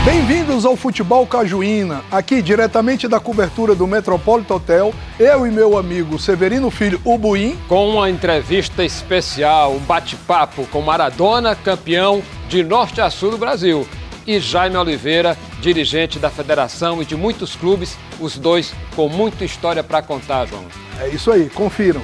Bem-vindos ao Futebol Cajuína, aqui diretamente da cobertura do Metropolitan Hotel, eu e meu amigo Severino Filho, o Buim. Com uma entrevista especial, um bate-papo com Maradona, campeão de norte a sul do Brasil, e Jaime Oliveira, dirigente da federação e de muitos clubes, os dois com muita história para contar, João. É isso aí, confiram.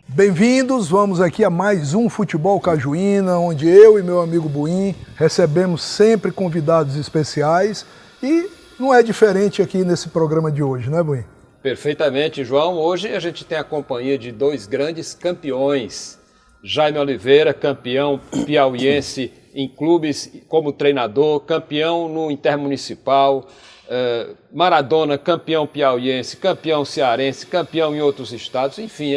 Bem-vindos, vamos aqui a mais um Futebol Cajuína, onde eu e meu amigo Buim recebemos sempre convidados especiais e não é diferente aqui nesse programa de hoje, né, Buim? Perfeitamente, João. Hoje a gente tem a companhia de dois grandes campeões. Jaime Oliveira, campeão piauiense em clubes como treinador, campeão no Intermunicipal, Maradona, campeão piauiense, campeão cearense, campeão em outros estados, enfim,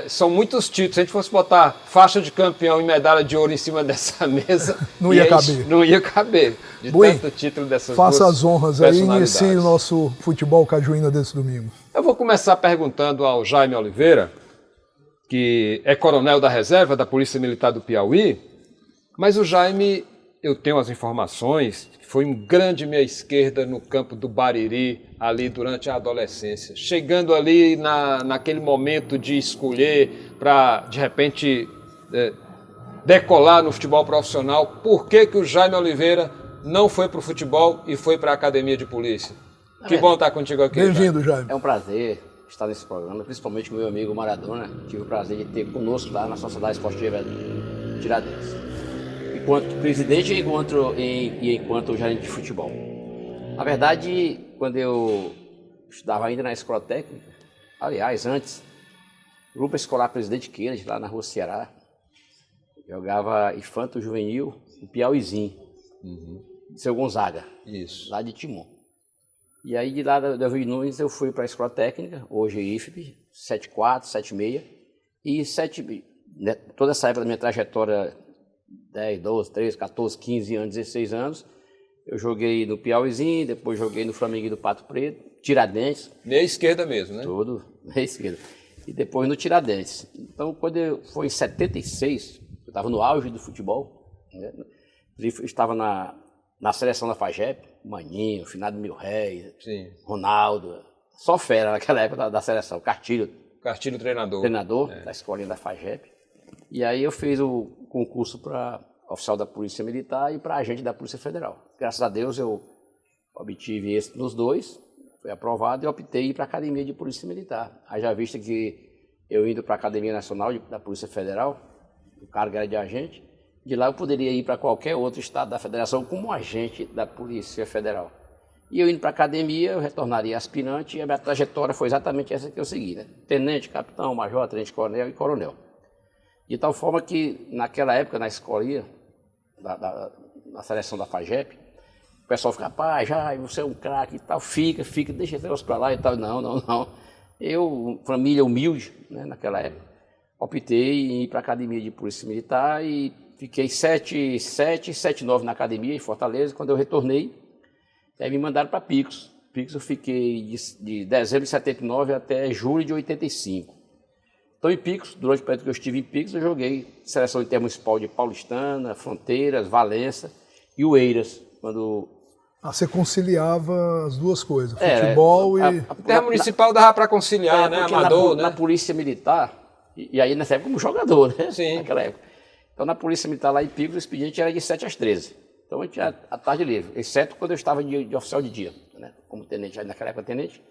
são muitos títulos. Se a gente fosse botar faixa de campeão e medalha de ouro em cima dessa mesa, não ia caber. Não ia caber. De Buim, tanto título dessas faça duas as honras aí e inicie o nosso Futebol Cajuína desse domingo. Eu vou começar perguntando ao Jaime Oliveira, que é coronel da reserva da Polícia Militar do Piauí, mas o Jaime, eu tenho as informações, foi um grande meia-esquerda no campo do Bariri, ali durante a adolescência. Chegando ali naquele momento de escolher para, de repente, decolar no futebol profissional, por que o Jaime Oliveira não foi para o futebol e foi para a academia de polícia? Que bom estar contigo aqui. Bem-vindo, Jaime. É um prazer estar nesse programa, principalmente com meu amigo Maradona. Tive o prazer de ter conosco lá na Sociedade Esportiva Tiradentes. Enquanto presidente e enquanto gerente de futebol. Na verdade, quando eu estudava ainda na escola técnica, aliás, antes, grupo escolar Presidente Queiras, lá na Rua Ceará, jogava infanto juvenil no Piauizinho, de Seu Gonzaga, Isso. lá de Timon. E aí de lá da Rio Nunes eu fui para a escola técnica, hoje IFP, 74, 76, e toda essa época da minha trajetória, 10, 12, 13, 14, 15 anos, 16 anos, eu joguei no Piauizinho, depois joguei no Flamengo do Pato Preto, Tiradentes. Meia esquerda mesmo, né? Tudo, meia esquerda. E depois no Tiradentes. Então, foi em 76, eu estava no auge do futebol, né? Eu estava na seleção da FAGEP, Maninho, Finado Mil Réis, Ronaldo, só fera naquela época da seleção, Cartilho treinador da escolinha da FAGEP. E aí eu fiz o concurso para oficial da Polícia Militar e para agente da Polícia Federal. Graças a Deus eu obtive esse nos dois, foi aprovado e optei ir para a Academia de Polícia Militar. Haja vista que eu indo para a Academia Nacional da Polícia Federal, o cargo era de agente, de lá eu poderia ir para qualquer outro estado da federação como agente da Polícia Federal. E eu indo para a academia, eu retornaria aspirante e a minha trajetória foi exatamente essa que eu segui, né? Tenente, capitão, major, tenente coronel e coronel. De tal forma que, naquela época, na escolinha, na seleção da FAGEP, o pessoal fica, rapaz, já, você é um craque e tal, fica, deixa esse negócio pra lá e tal. Não. Eu, família humilde, né, naquela época, optei em ir para a Academia de Polícia Militar e fiquei 7, 9 na academia, em Fortaleza. Quando eu retornei, aí me mandaram para Picos. Picos eu fiquei de dezembro de 79 até julho de 85. Então, em Picos, durante o período que eu estive em Picos, eu joguei seleção intermunicipal de Paulistana, Fronteiras, Valença e Oeiras. Você conciliava as duas coisas, futebol e... Intermunicipal dava para conciliar, né? Amador, né? Na Polícia Militar, e aí nessa época como jogador, né? Sim. Naquela época. Então, na Polícia Militar lá em Picos, o expediente era de 7 às 13. Então, a gente tinha a tarde livre, exceto quando eu estava de oficial de dia, né? Como tenente, aí naquela época tenente.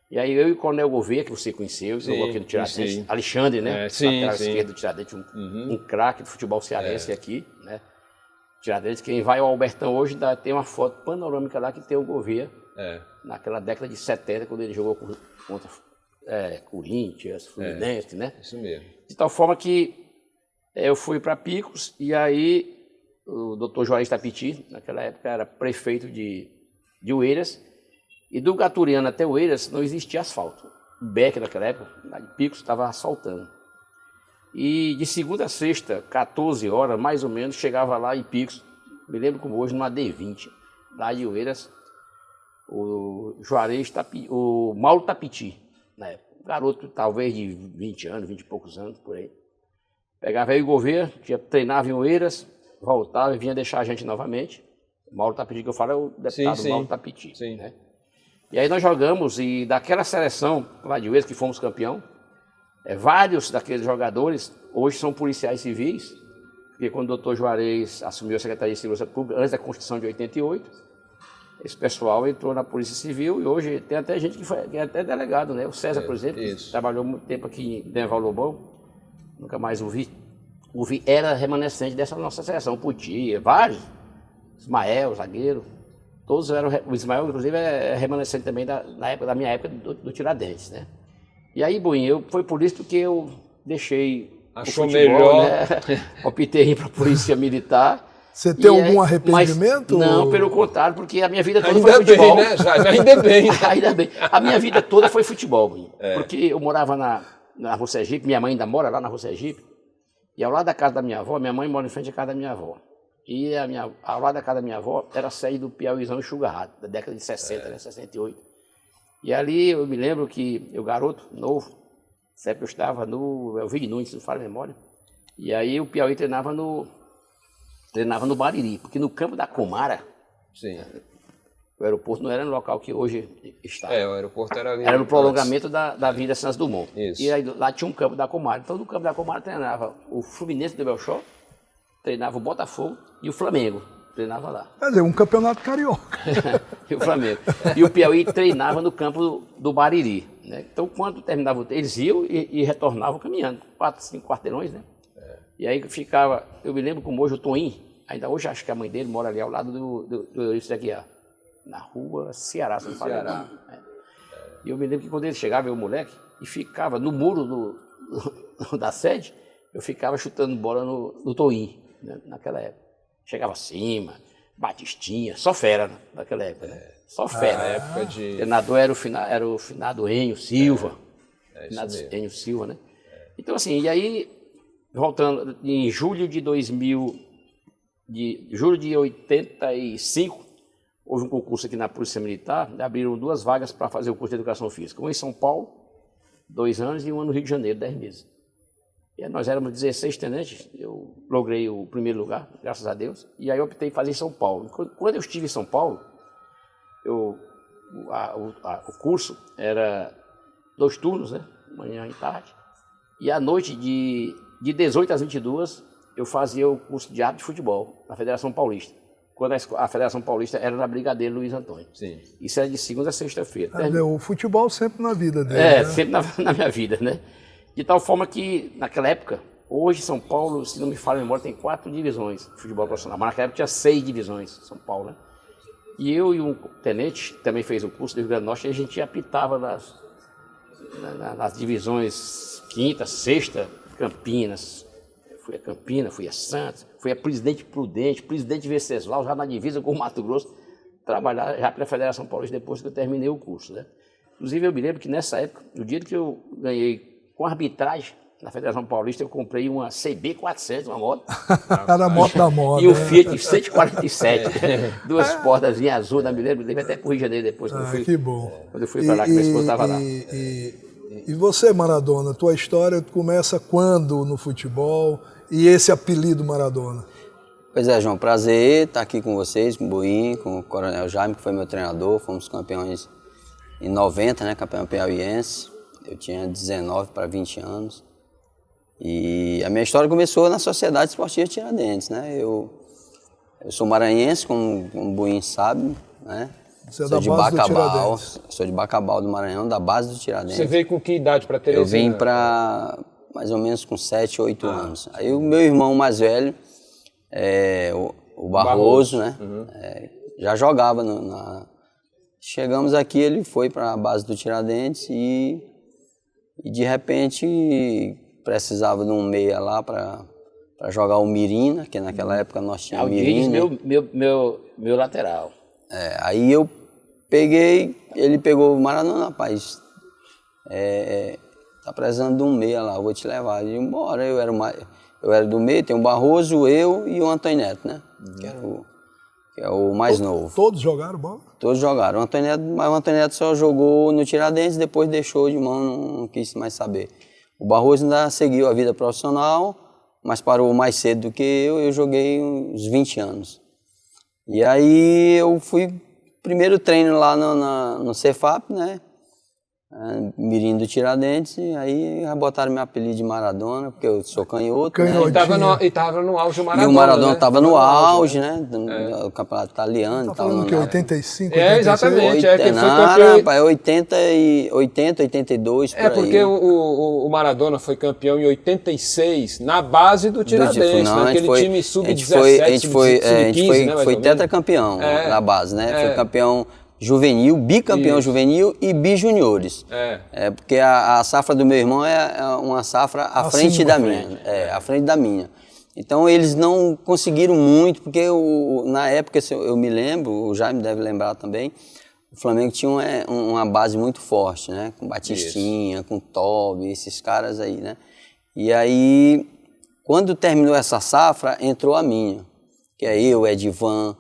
E aí eu e o Coronel Gouveia, que você conheceu, jogou aqui no Tiradentes, Alexandre, né? Lateral esquerdo do Tiradentes, um craque do futebol cearense aqui, né? Tiradentes, quem vai ao Albertão hoje tem uma foto panorâmica lá que tem o Gouveia, naquela década de 70, quando ele jogou contra Corinthians, Fluminense, né? Isso mesmo. De tal forma que eu fui para Picos e aí o doutor Juarez Tapiti, naquela época era prefeito de Oeiras, e do Gaturiano até Oeiras não existia asfalto. O Beck, naquela época, lá de Picos, estava asfaltando. E de segunda a sexta, 14 horas, mais ou menos, chegava lá em Picos, me lembro como hoje, numa D20, lá de Oeiras, o Juarez, o Mauro Tapiti, na época. Um garoto talvez de 20 anos, 20 e poucos anos, por aí. Pegava aí o Gouveia, treinava em Oeiras, voltava e vinha deixar a gente novamente. O Mauro Tapiti, que eu falo, é o deputado Mauro Tapiti. Né? E aí nós jogamos, e daquela seleção lá de Oeiras, que fomos campeão, vários daqueles jogadores hoje são policiais civis, porque quando o doutor Juarez assumiu a Secretaria de Segurança Pública, antes da Constituição de 88, esse pessoal entrou na Polícia Civil e hoje tem até gente que é até delegado, né? O César, por exemplo, que trabalhou muito tempo aqui em Denval Lobão, nunca mais o vi. Era remanescente dessa nossa seleção, o Puti, vários, Ismael, zagueiro, todos eram, o Ismael inclusive é remanescente também da minha época do Tiradentes, né? E aí, Buinho, foi por isso que eu deixei Achou o futebol, melhor, né? Optei para a Polícia Militar. Você tem algum arrependimento? Não, pelo contrário, porque a minha vida toda foi futebol. Ainda bem, né, Jaime? Ainda bem. Ainda bem. A minha vida toda foi futebol, Buinho. Porque eu morava na Rua Sergipe, minha mãe ainda mora lá na Rua Sergipe, e ao lado da casa da minha avó, minha mãe mora em frente à casa da minha avó. E ao lado da casa da minha avó era a sede do Piauizão Enxugarrado, da década de 60, né, 68. E ali eu me lembro que eu, garoto, novo, sempre eu estava no Elvig Nunes, não falo a memória, e aí o Piauí treinava no Bariri, porque no campo da Comara, o aeroporto não era no local que hoje está. O aeroporto era ali. Era no prolongamento da Avenida Santos Dumont. Isso. E aí lá tinha um campo da Comara. Então no campo da Comara treinava o Fluminense do Belchó, treinava o Botafogo e o Flamengo. Treinava lá. Quer dizer, um campeonato carioca. E o Flamengo. E o Piauí treinava no campo do Bariri. Né? Então quando terminava o treino, eles iam e retornavam caminhando. 4, 5 quarteirões, né? E aí ficava, eu me lembro como hoje o Toim, ainda hoje acho que a mãe dele mora ali ao lado do Eurício da Guiar, na rua Ceará, se não falo engano. E eu me lembro que quando ele chegava, eu moleque, e ficava no muro da sede, eu ficava chutando bola no Toim, né, naquela época. Chegava acima, Batistinha, só fera naquela época, né? Só fera. Na época de... O treinador era o finado Enio Silva. Finado Enio Silva, né? Então assim, e aí, voltando, em julho de 85, houve um concurso aqui na Polícia Militar, abriram 2 vagas para fazer o curso de Educação Física. Um em São Paulo, 2 anos, e um no Rio de Janeiro, 10 meses. E nós éramos 16 tenentes, eu logrei o primeiro lugar, graças a Deus, e aí eu optei em fazer em São Paulo. Quando eu estive em São Paulo, o curso era 2 turnos, né? Manhã e tarde, e à noite, de 18 às 22, eu fazia o curso de arte de futebol na Federação Paulista. Quando a Federação Paulista era na Brigadeiro Luiz Antônio. Sim. Isso era de segunda a sexta-feira. O futebol sempre na vida dele. Né? Sempre na minha vida, né? De tal forma que, naquela época, hoje São Paulo, se não me falha a memória, tem 4 divisões de futebol profissional. Mas naquela época tinha 6 divisões, São Paulo, né? E eu e um tenente, que também fez o curso do Rio Grande do Norte, a gente apitava nas divisões quinta, sexta, Campinas. Fui a Campinas, fui a Santos, fui a Presidente Prudente, Presidente Venceslau, já na divisa com o Mato Grosso, trabalhar já para a Federação Paulista depois que eu terminei o curso, né? Inclusive eu me lembro que nessa época, no dia que eu ganhei com arbitragem na Federação Paulista, eu comprei uma CB400, uma moto. Era a moto da moda. E o Fiat 147, 2 portas em azul, me lembro, levei até para o Rio de Janeiro depois. Que bom. Quando eu fui para lá, que minha esposa estava lá. E você, Maradona, tua história começa quando no futebol e esse apelido Maradona? Pois é, João, prazer estar aqui com vocês, com o Buim, com o Coronel Jaime, que foi meu treinador. Fomos campeões em 90, né, campeão piauiense. Eu tinha 19 para 20 anos. E a minha história começou na Sociedade Esportiva Tiradentes, né? Eu sou maranhense, como o Buim sabe, né? Você é sou da de base Bacabal, do Tiradentes. sou de Bacabal do Maranhão, da base do Tiradentes. Você veio com que idade para Teresina? Eu vim para mais ou menos com 7, 8 anos. Aí o meu irmão mais velho, o Barroso, né? Já jogava Chegamos aqui, ele foi para a base do Tiradentes e de repente precisava de um meia lá para jogar o Mirina, que naquela época nós tínhamos Mirina. Meu lateral. Aí eu peguei, ele pegou o Maradona, rapaz, tá precisando de um meia lá, eu vou te levar. E embora, eu era do meio, tem o Barroso, eu e o Antônio Neto, né? Que que é o mais novo. Todos jogaram bola? Todos jogaram. Mas o Antônio Neto só jogou no Tiradentes, depois deixou de mão, não quis mais saber. O Barroso ainda seguiu a vida profissional, mas parou mais cedo do que eu joguei uns 20 anos. E aí eu fui primeiro treino lá no Cefap, né? Mirim do Tiradentes, e aí botaram meu apelido de Maradona, porque eu sou canhoto. Né? E tava no auge o Maradona. E o Maradona estava no auge, né? O campeonato italiano. Tá falando que 85, 86? Exatamente. Que foi campeão. É 80, 82, por aí. Porque o Maradona foi campeão em 86, na base do Tiradentes, naquele time sub-17, sub-15, né? Foi tetracampeão na base, né? Foi campeão juvenil, bicampeão juvenil e bijuniores. Porque a safra do meu irmão é uma safra à frente da minha. À frente da minha. Então eles não conseguiram muito, porque na época, eu me lembro, o Jaime deve lembrar também, o Flamengo tinha uma base muito forte, né? Com Batistinha, com Tobi, esses caras aí, né? E aí, quando terminou essa safra, entrou a minha, que é eu, Edivan,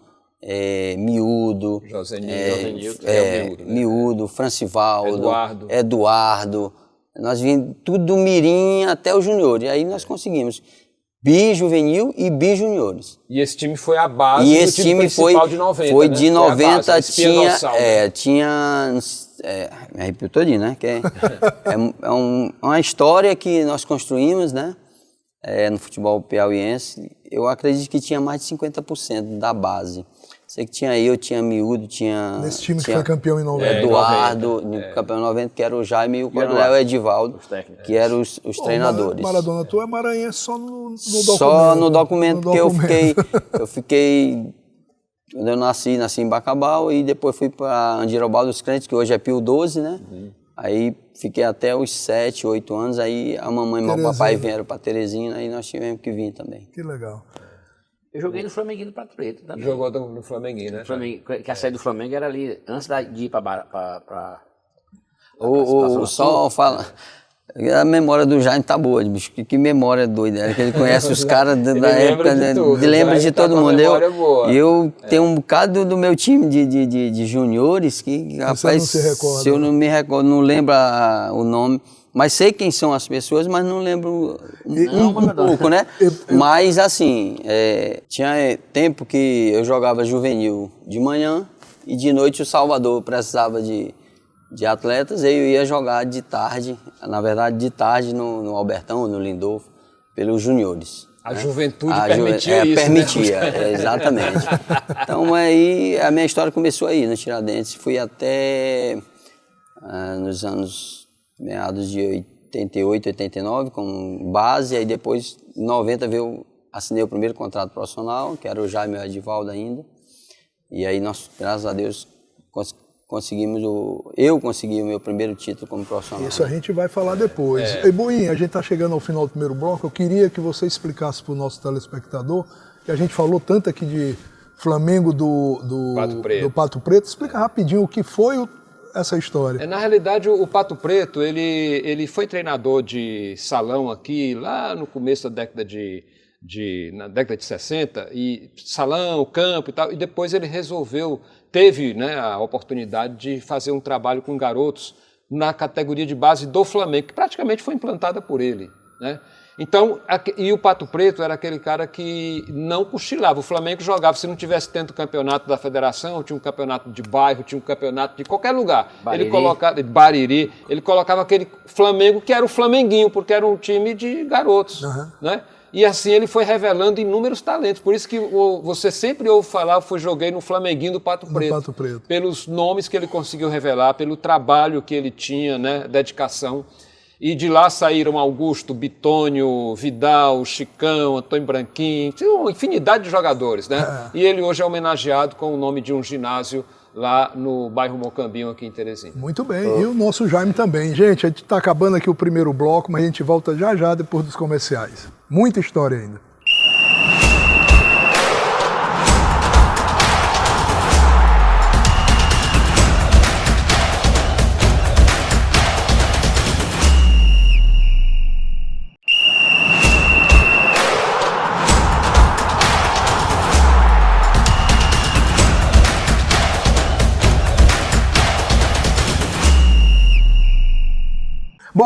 Miúdo, Miúdo, Francivaldo, Eduardo, nós vimos tudo do mirim até o junior, e aí nós conseguimos bi-juvenil e bi-juniores. E esse time foi a base do time principal de 90, foi de 90, base, tinha me arrepio todinho, né? Que é uma história que nós construímos, né? No futebol piauiense, eu acredito que tinha mais de 50% da base. Sei que tinha Miúdo, tinha... Nesse time que foi campeão em 90. Eduardo, campeão em 90, que era o Jaime e o Coronel Edivaldo, que eram os treinadores. Maradona, tu é maranhense só no documento. Só no documento, porque eu fiquei... Quando eu nasci em Bacabal e depois fui para Andirobal dos Crentes, que hoje é Pio 12, né? Aí fiquei até os 7, 8 anos, aí a mamãe e meu papai vieram para Teresina, aí nós tivemos que vir também. Que legal. Eu joguei no Flamenguinho do Pato Preto também. Jogou no Flamenguinho, né? Que a sede do Flamengo era ali, antes de ir para só fala... A memória do Jaime tá boa, bicho. Que memória doida. É que ele conhece os caras da época, lembra de todo mundo. Eu tenho um bocado do meu time de juniores que, rapaz, não se recorda, se eu não me recordo, não lembro o nome, mas sei quem são as pessoas, mas não lembro um pouco, né? Mas assim, tinha tempo que eu jogava juvenil de manhã e de noite o Salvador precisava de atletas, eu ia jogar de tarde, na verdade de tarde no Albertão, no Lindolfo, pelos juniores. A juventude permitia isso, permitia, né? Exatamente. Então aí a minha história começou aí, no Tiradentes, fui até nos anos meados de 88, 89, com base, aí depois em 90 assinei o primeiro contrato profissional, que era o Jaime Edivaldo ainda, e aí nós, graças a Deus, eu consegui o meu primeiro título como profissional. Isso a gente vai falar depois. E Buinho, a gente está chegando ao final do primeiro bloco, eu queria que você explicasse para o nosso telespectador, que a gente falou tanto aqui de Flamengo do Pato Preto, explica rapidinho o que foi essa história. Na realidade, o Pato Preto, ele foi treinador de salão aqui, lá no começo da década na década de 60, e salão, campo e tal, e depois ele teve, né, a oportunidade de fazer um trabalho com garotos na categoria de base do Flamengo, que praticamente foi implantada por ele, né? Então, e o Pato Preto era aquele cara que não cochilava. O Flamengo jogava, se não tivesse tanto campeonato da federação, tinha um campeonato de bairro, tinha um campeonato de qualquer lugar. Bariri, ele colocava aquele Flamengo que era o Flamenguinho, porque era um time de garotos, né? E assim ele foi revelando inúmeros talentos. Por isso que você sempre ouve falar, joguei no Flamenguinho do Pato Preto. Pelos nomes que ele conseguiu revelar, pelo trabalho que ele tinha, né, dedicação. E de lá saíram Augusto, Bitônio, Vidal, Chicão, Antônio Branquinho, tinha uma infinidade de jogadores, né? E ele hoje é homenageado com o nome de um ginásio lá no bairro Mocambinho, aqui em Teresina. Muito bem, e o nosso Jaime também. Gente, a gente está acabando aqui o primeiro bloco, mas a gente volta já depois dos comerciais. Muita história ainda.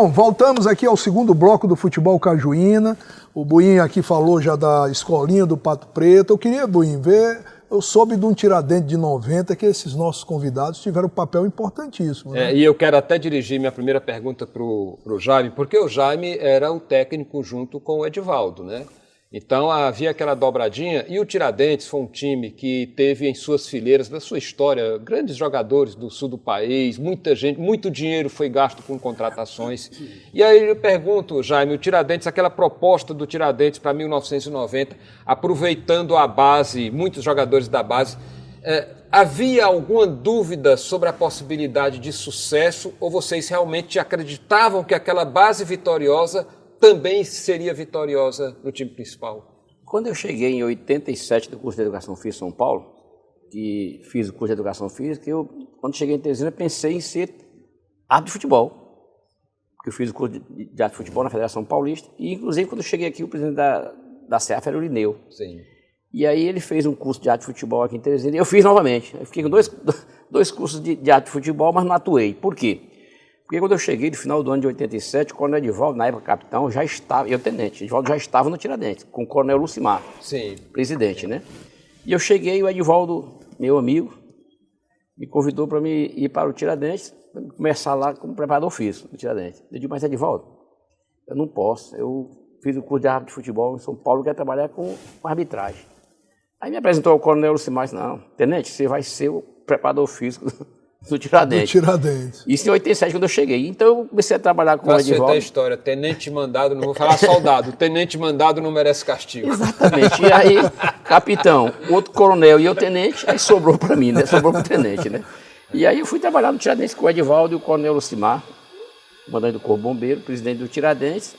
Bom, voltamos aqui ao segundo bloco do Futebol Cajuína. O Buim aqui falou já da escolinha do Pato Preto. Eu queria, Buim, ver... Eu soube de um Tiradentes de 90 que esses nossos convidados tiveram um papel importantíssimo. Né? E eu quero até dirigir minha primeira pergunta para o Jaime, porque o Jaime era o técnico junto com o Edivaldo, né? Então havia aquela dobradinha, e o Tiradentes foi um time que teve em suas fileiras, na sua história, grandes jogadores do sul do país, muita gente, muito dinheiro foi gasto com contratações. E aí eu pergunto, Jaime, o Tiradentes, aquela proposta do Tiradentes para 1990, aproveitando a base, muitos jogadores da base, havia alguma dúvida sobre a possibilidade de sucesso, ou vocês realmente acreditavam que aquela base vitoriosa também seria vitoriosa no time principal? Quando eu cheguei em 87 do curso de Educação Física em São Paulo, que fiz o curso de Educação Física, quando cheguei em Teresina, pensei em ser árbitro de futebol. Porque eu fiz o curso de árbitro de futebol na Federação Paulista, e inclusive quando eu cheguei aqui, o presidente da CEAF era o Lineu. Sim. E aí ele fez um curso de árbitro de futebol aqui em Teresina, e eu fiz novamente. Eu fiquei com dois cursos de árbitro de futebol, mas não atuei. Por quê? Porque quando eu cheguei no final do ano de 87, o coronel Edivaldo, na época capitão, já estava, eu tenente, Edivaldo já estava no Tiradentes, com o coronel Lucimar, Sim. presidente, né? E eu cheguei, e o Edivaldo, meu amigo, me convidou para me ir para o Tiradentes, começar lá como preparador físico do Tiradentes. Eu disse, mas Edivaldo, eu não posso, eu fiz o curso de árbitro de futebol em São Paulo, quero trabalhar com arbitragem. Aí me apresentou o coronel Lucimar e disse, não, tenente, você vai ser o preparador físico do Tiradentes. Do Tiradentes. Isso em 87, quando eu cheguei. Então eu comecei a trabalhar com o Edivaldo. Facilita a história. Tenente mandado, não vou falar soldado. Tenente mandado não merece castigo. Exatamente. E aí, capitão, outro coronel e eu tenente, aí sobrou para mim, né? Sobrou para o tenente, né? E aí eu fui trabalhar no Tiradentes com o Edivaldo e o coronel Lucimar, comandante do Corpo Bombeiro, presidente do Tiradentes.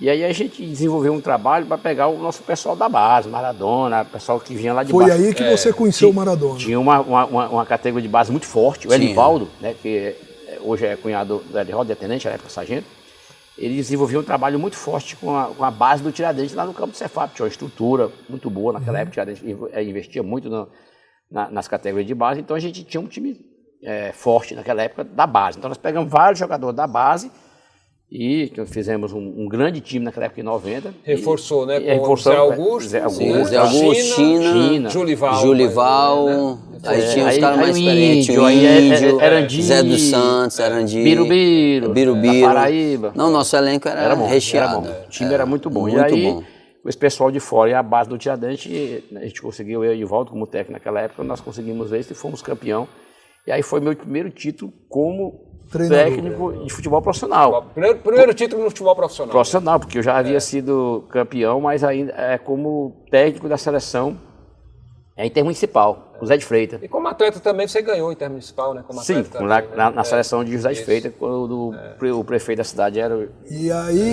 E aí a gente desenvolveu um trabalho para pegar o nosso pessoal da base, Maradona, o pessoal que vinha lá de baixo. Foi aí que você conheceu o Maradona. Tinha uma categoria de base muito forte, o Elivaldo, né, que hoje é cunhado do Elivaldo, é tenente, na época sargento. Ele desenvolveu um trabalho muito forte com a base do Tiradentes lá no campo do Cefap. Tinha uma estrutura muito boa naquela época, o Tiradentes investia muito nas categorias de base, então a gente tinha um time forte naquela época da base. Então nós pegamos vários jogadores da base, e fizemos um grande time naquela época em 90. Reforçou, né? Com Zé Augusto, Zé Augusto, China, Julival. Aí tinha os caras mais experientes, o Índio, Zé dos Santos, Arandi, Birubiru. Paraíba. Não, nosso elenco era bom, recheado. Era bom. O time era muito bom. Muito e aí, bom. esse pessoal de fora e a base do Tiradentes, a gente conseguiu, eu e o Edivaldo como técnico naquela época, nós conseguimos isso e fomos campeão. E aí foi meu primeiro título como técnico de futebol profissional. Primeiro título no futebol profissional. Profissional, porque eu já havia sido campeão, mas ainda como técnico da seleção intermunicipal, o Zé de Freitas. E como atleta também você ganhou intermunicipal, né? Como Sim, também, na seleção de José de Freitas, quando o prefeito da cidade era o... E aí,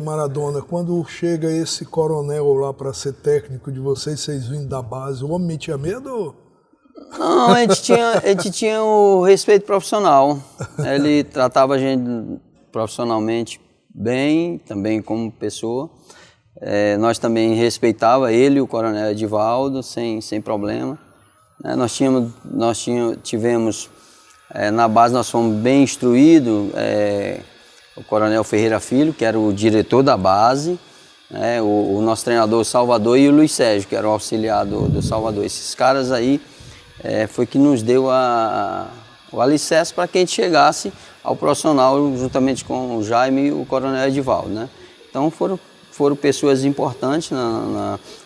Maradona, quando chega esse coronel lá para ser técnico de vocês vindo da base, o homem metia medo? Não, a gente tinha o respeito profissional. Ele tratava a gente profissionalmente bem, também como pessoa. Nós também respeitava ele e o coronel Edivaldo, sem problema. Tivemos, na base nós fomos bem instruídos, o coronel Ferreira Filho, que era o diretor da base, o nosso treinador Salvador e o Luiz Sérgio, que era o auxiliar do Salvador. Esses caras aí foi que nos deu o alicerce para que a gente chegasse ao profissional juntamente com o Jaime e o coronel Edivaldo, né? Então foram pessoas importantes,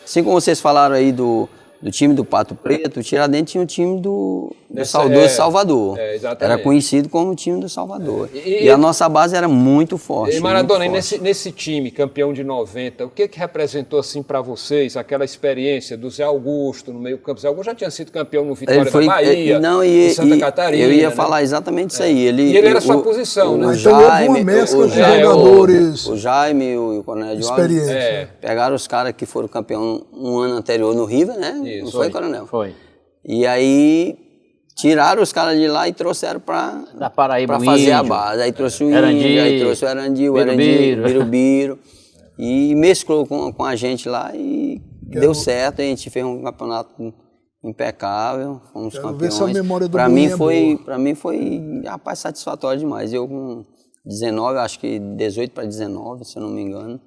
assim como vocês falaram aí do time do Pato Preto, o Tiradentes tinha o time do saudoso Salvador. Era conhecido como o time do Salvador. E a nossa base era muito forte. E Maradona, nesse time, campeão de 90, o que representou assim para vocês aquela experiência do Zé Augusto no meio campo? Zé Augusto já tinha sido campeão no Vitória da Bahia, em Santa Catarina. Eu ia falar exatamente isso aí. E ele era sua posição, né? Então houve uma mescla de jogadores. O Jaime e o Coronel experiente. Pegaram os caras que foram campeão um ano anterior no River, né? Isso, não foi, Coronel? Foi. E aí tiraram os caras de lá e trouxeram para fazer a base. Aí trouxe o Índio, aí trouxe o Arandi, o Birubiru. E mesclou com a gente lá e deu certo. A gente fez um campeonato impecável, fomos campeões. Ver se a memória do Para mim foi, rapaz, satisfatório demais. Eu 19, acho que 18 para 19, se eu não me engano.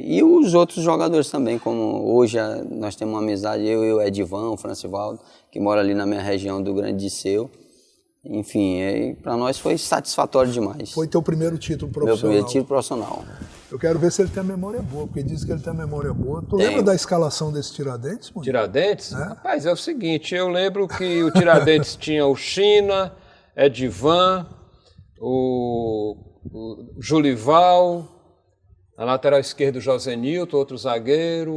E os outros jogadores também, como hoje nós temos uma amizade, eu e o Edivan, o Francivaldo, que mora ali na minha região do Grande Disseu. Enfim, para nós foi satisfatório demais. Foi teu primeiro título profissional? Meu primeiro título profissional. Eu quero ver se ele tem a memória boa, porque diz que ele tem a memória boa. Tu lembra da escalação desse Tiradentes, mano? Tiradentes? Rapaz, é o seguinte, eu lembro que o Tiradentes tinha o China, Edivan, o Julival, na lateral esquerda o José Nilton, outro zagueiro,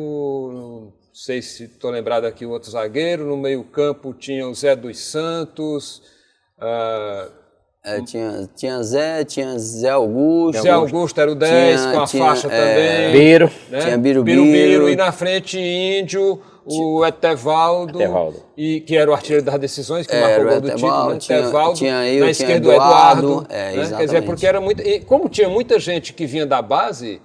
não sei se estou lembrado aqui o outro zagueiro, no meio campo tinha o Zé dos Santos, tinha Zé Augusto. Zé Augusto era o 10, com a faixa também. Biro. Né? Tinha Biro. E na frente Índio, o Etevaldo. E, que era o artilheiro das decisões, que marcou o gol do título. Né? Etevaldo, tinha eu, na tinha esquerda o Eduardo. Exatamente. Quer dizer, porque era muito. E como tinha muita gente que vinha da base.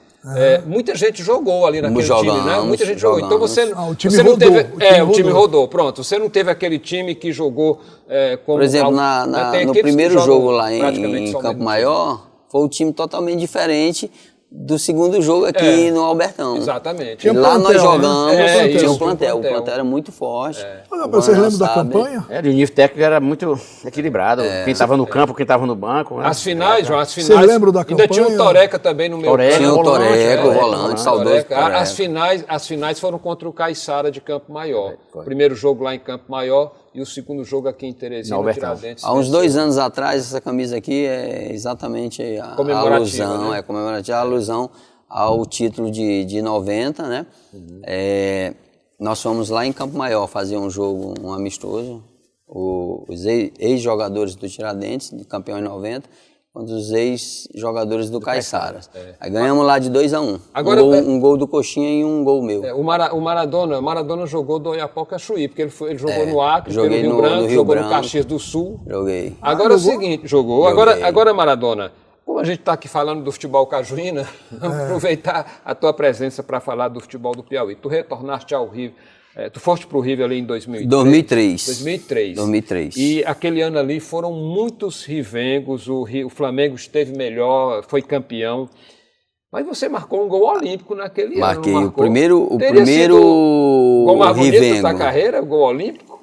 Muita gente jogou ali naquele time, né? Muita gente jogou. Então você o time não rodou, teve. O time rodou, pronto. Você não teve aquele time que jogou como. Por exemplo, no primeiro jogo lá em Campo Maior, foi um time totalmente diferente do segundo jogo aqui no Albertão. Exatamente. Lá nós jogamos, tinha um isso, plantel. O plantel era muito forte. Vocês lembram da campanha? O nível técnico era muito equilibrado. Quem estava no campo, quem estava no banco. Né? As finais, João, as finais. Você lembra da campanha? Ainda tinha o Toreca também no meio campo. Tinha o Toreca, o volante, saudoso Toreca. As finais foram contra o Caiçara de Campo Maior. O primeiro jogo lá em Campo Maior e o segundo jogo aqui em Teresina, no Tiradentes. Há uns 2 anos atrás, essa camisa aqui é exatamente a alusão, né? Comemorativa, a alusão ao título de 90, né? Nós fomos lá em Campo Maior fazer um jogo, um amistoso, os ex-jogadores do Tiradentes, de campeão em 90, contra os ex-jogadores do Caiçara. Aí ganhamos lá de 2-1. Agora, um gol do Coxinha e um gol meu. O Maradona jogou do Oiapoque a Chuí, porque ele jogou no Acre, joguei pelo Rio Branco, jogou no Caxias do Sul. Joguei. Agora é o seguinte, jogou. Agora, Maradona, como a gente está aqui falando do futebol cajuína, vamos aproveitar a tua presença para falar do futebol do Piauí. Tu retornaste ao Rio. Tu foste para o River ali em 2003. 2003. E aquele ano ali foram muitos rivengos, o Flamengo esteve melhor, foi campeão. Mas você marcou um gol olímpico naquele ano. Marquei o primeiro gol mais bonito da carreira, o gol olímpico?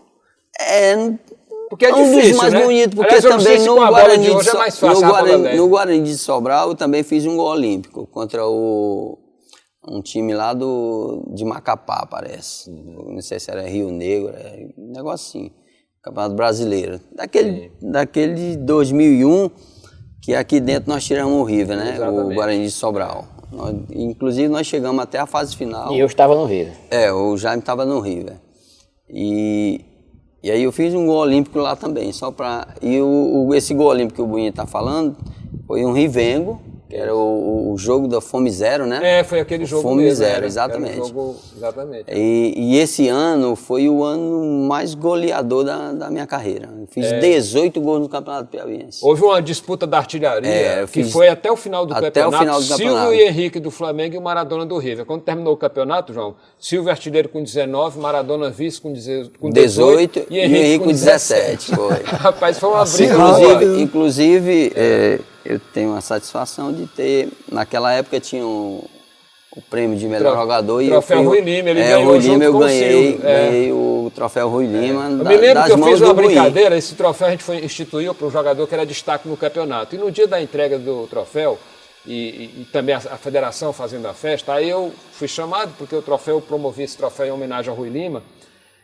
Porque é difícil, um dos mais bonitos, porque aliás, também no Guarani hoje é mais fácil, no Guarani de Sobral eu também fiz um gol olímpico contra um time lá de Macapá, parece. Não sei se era Rio Negro, um negócio assim. Campeonato Brasileiro. Daquele de 2001, que aqui dentro nós tiramos o River, né? Exatamente. O Guarani de Sobral. Inclusive nós chegamos até a fase final. E eu estava no River. O Jaime estava no River. E aí eu fiz um gol olímpico lá também, esse gol olímpico que o Buinho está falando, foi um rivengo, que era o jogo da Fome Zero, né? Foi aquele jogo Fome mesmo. Zero, exatamente. Exatamente. E esse ano foi o ano mais goleador da minha carreira. Eu fiz 18 gols no Campeonato Piauiense. Houve uma disputa da artilharia, que foi até o final do campeonato. Silvio e Henrique do Flamengo e o Maradona do River. Quando terminou o campeonato, João, Silvio artilheiro com 19, Maradona vice com 18 e Henrique com 17. Foi. Rapaz, foi uma briga. Inclusive eu tenho a satisfação de ter, naquela época tinha o prêmio de melhor jogador e troféu Rui Lima, ele ganhou Rui Lima, eu ganhei o troféu Rui Lima. Eu me lembro que eu fiz uma brincadeira, esse troféu a gente instituiu para um jogador que era destaque no campeonato. E no dia da entrega do troféu, e também a federação fazendo a festa, aí eu fui chamado, porque eu promovi esse troféu em homenagem ao Rui Lima.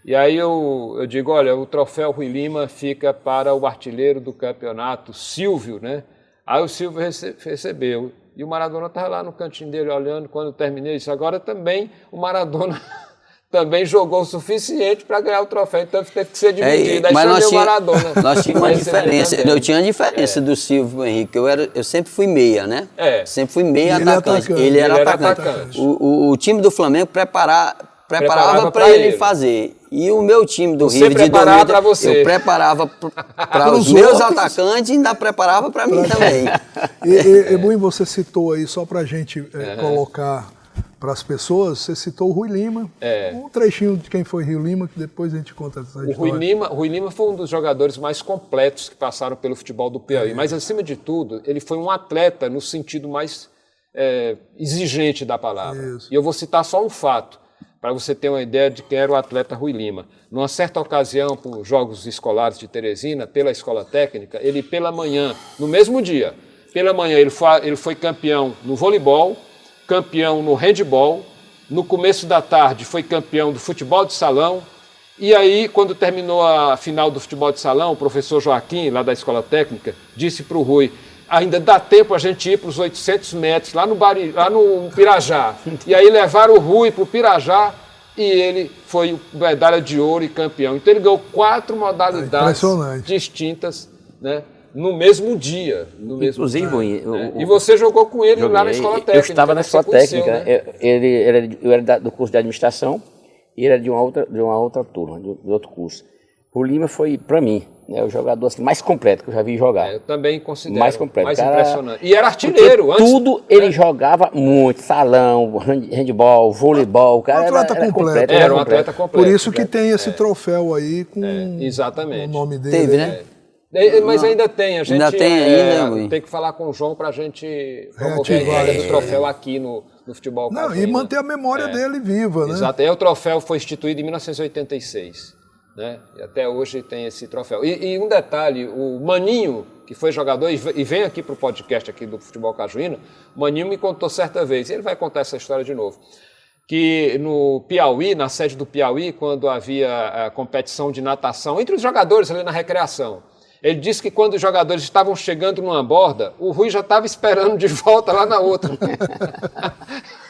E aí eu digo, olha, o troféu Rui Lima fica para o artilheiro do campeonato, Silvio, né? Aí o Silvio recebeu. E o Maradona estava lá no cantinho dele olhando. Quando eu terminei isso, agora também o Maradona também jogou o suficiente para ganhar o troféu. Então teve que ser dividido. Aí mas o Maradona. Nós tínhamos uma diferença. Eu tinha a diferença do Silvio e do Henrique. Eu sempre fui meia, né? Sempre fui meia atacante. Ele era atacante. O time do Flamengo preparava para ele fazer. E o meu time do River de 2000, eu preparava para os meus atacantes e ainda preparava para mim também. E Buinho, você citou aí, só para a gente colocar para as pessoas, você citou o Rui Lima. Um trechinho de quem foi Rui Lima, que depois a gente conta essa história. O Rui Lima foi um dos jogadores mais completos que passaram pelo futebol do Piauí, mas acima de tudo, ele foi um atleta no sentido mais exigente da palavra. Isso. E eu vou citar só um fato, para você ter uma ideia de quem era o atleta Rui Lima. Numa certa ocasião, por jogos escolares de Teresina, pela escola técnica, ele pela manhã, no mesmo dia, pela manhã ele foi campeão no voleibol, campeão no handebol, no começo da tarde foi campeão do futebol de salão, e aí, quando terminou a final do futebol de salão, o professor Joaquim, lá da escola técnica, disse para o Rui: ainda dá tempo a gente ir para os 800 metros, lá no Pirajá. E aí levaram o Rui para o Pirajá e ele foi medalha de ouro e campeão. Então ele ganhou 4 modalidades distintas, né, no mesmo dia. Inclusive, E você jogou com ele lá na escola técnica. Eu estava na escola técnica. Né? Eu era do curso de administração e ele era de uma outra turma, de outro curso. O Lima foi, para mim, né, o jogador assim, mais completo que eu já vi jogar. Eu também considero mais completo, mais cara, impressionante. E era artilheiro antes. Tudo ele jogava muito, salão, handebol, voleibol. O cara era um atleta completo. Era um atleta completo. Por isso que tem esse troféu aí com exatamente. o nome dele. Teve, né? Mas ainda tem, a gente ainda tem, tem que falar com o João para a gente promover a entrega do troféu aqui no futebol cajuíno. E manter a memória dele viva, né? Exato, o troféu foi instituído em 1986, né? E até hoje tem esse troféu. E um detalhe, o Maninho, que foi jogador e vem aqui para o podcast aqui do Futebol Cajuíno, o Maninho me contou certa vez, e ele vai contar essa história de novo, que no Piauí, na sede do Piauí, quando havia a competição de natação, entre os jogadores ali na recreação, ele disse que quando os jogadores estavam chegando numa borda, o Rui já estava esperando de volta lá na outra.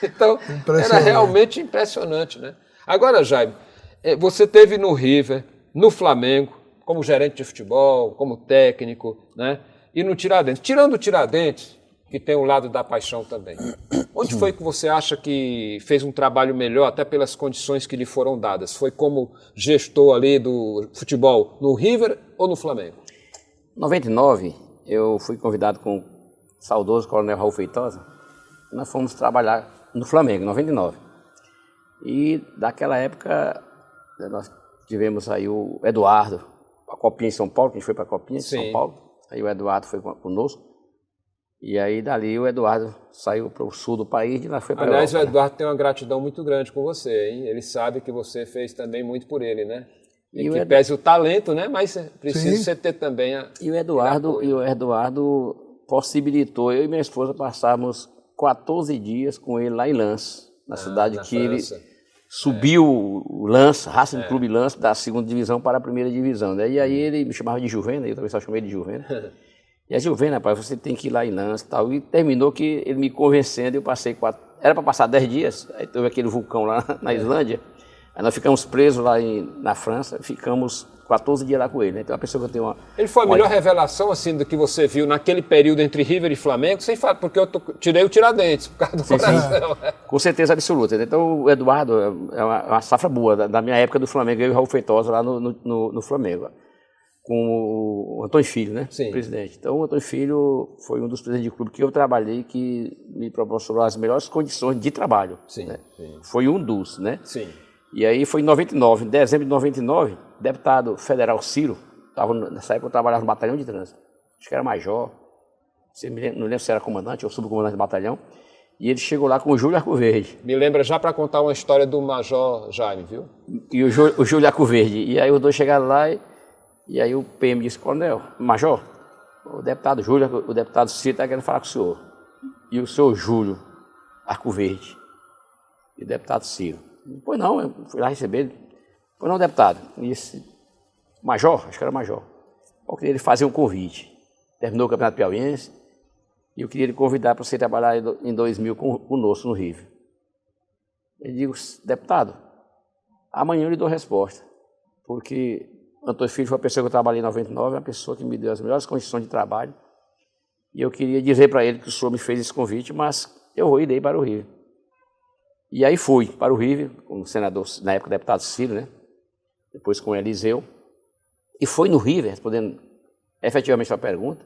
Então, era realmente impressionante, né? Agora, Jaime, você teve no River, no Flamengo, como gerente de futebol, como técnico, né? E no Tiradentes. Tirando o Tiradentes, que tem o lado da paixão também. Onde foi que você acha que fez um trabalho melhor, até pelas condições que lhe foram dadas? Foi como gestor ali do futebol no River ou no Flamengo? Em 99, eu fui convidado com o saudoso Coronel Raul Feitosa. Nós fomos trabalhar no Flamengo, em 99. E daquela época, nós tivemos aí o Eduardo, a Copinha em São Paulo, que a gente foi para a Copinha em São Paulo. Aí o Eduardo foi conosco. E aí dali o Eduardo saiu para o sul do país e nós foi para a Europa. Aliás, o Eduardo tem uma gratidão muito grande com você, hein? Ele sabe que você fez também muito por ele, né? E que pese o talento, né? Mas precisa você ter também a... E o Eduardo possibilitou, eu e minha esposa passarmos 14 dias com ele lá em Lens, na cidade que França. Ele subiu o Lens, Racing Clube Lens, da 2ª divisão para a 1ª divisão. Né? E aí ele me chamava de Juvena, eu também só chamei de Juvena. E a Juvena, rapaz, você tem que ir lá em Lens e tal. E terminou que ele me convencendo, eu passei 4... Era para passar 10 dias, aí teve aquele vulcão lá na Islândia. Aí nós ficamos presos lá na França, ficamos 14 dias lá com ele. Né? Então, a pessoa que eu tenho uma... Ele foi a melhor revelação, assim, do que você viu naquele período entre River e Flamengo, sem falar, porque eu tirei o Tiradentes, por causa do coração. Com certeza absoluta. Então, o Eduardo é uma safra boa, da minha época do Flamengo, eu e o Raul Feitosa lá no Flamengo, com o Antônio Filho, né? Sim. Presidente. Então, o Antônio Filho foi um dos presidentes de clube que eu trabalhei, que me proporcionou as melhores condições de trabalho. Sim, né? sim. Foi um dos, né? Sim. E aí foi em 99, em dezembro de 99, o deputado federal Ciro, nessa época eu trabalhava no batalhão de trânsito, acho que era major, não lembro se era comandante ou subcomandante do batalhão, e ele chegou lá com o Júlio Arcoverde. Me lembra já para contar uma história do Major Jaime, viu? E o Júlio Arcoverde, e aí os dois chegaram lá e aí o PM disse: Coronel, Major, o deputado Júlio, o deputado Ciro está querendo falar com o senhor. E o senhor Júlio Arcoverde e o deputado Ciro. Pois não, eu fui lá receber ele. Pois não, deputado. E esse major, acho que era major, eu queria ele fazer um convite. Terminou o Campeonato Piauiense e eu queria ele convidar para você trabalhar em 2000 conosco no Rio. Eu digo: deputado, amanhã eu lhe dou resposta, porque Antônio Filho foi a pessoa que eu trabalhei em 99, uma pessoa que me deu as melhores condições de trabalho, e eu queria dizer para ele que o senhor me fez esse convite, mas eu irei para o Rio. E aí fui para o Rio, com o senador, na época, o deputado Ciro, né? Depois com o Eliseu. E foi no Rio, respondendo efetivamente a pergunta,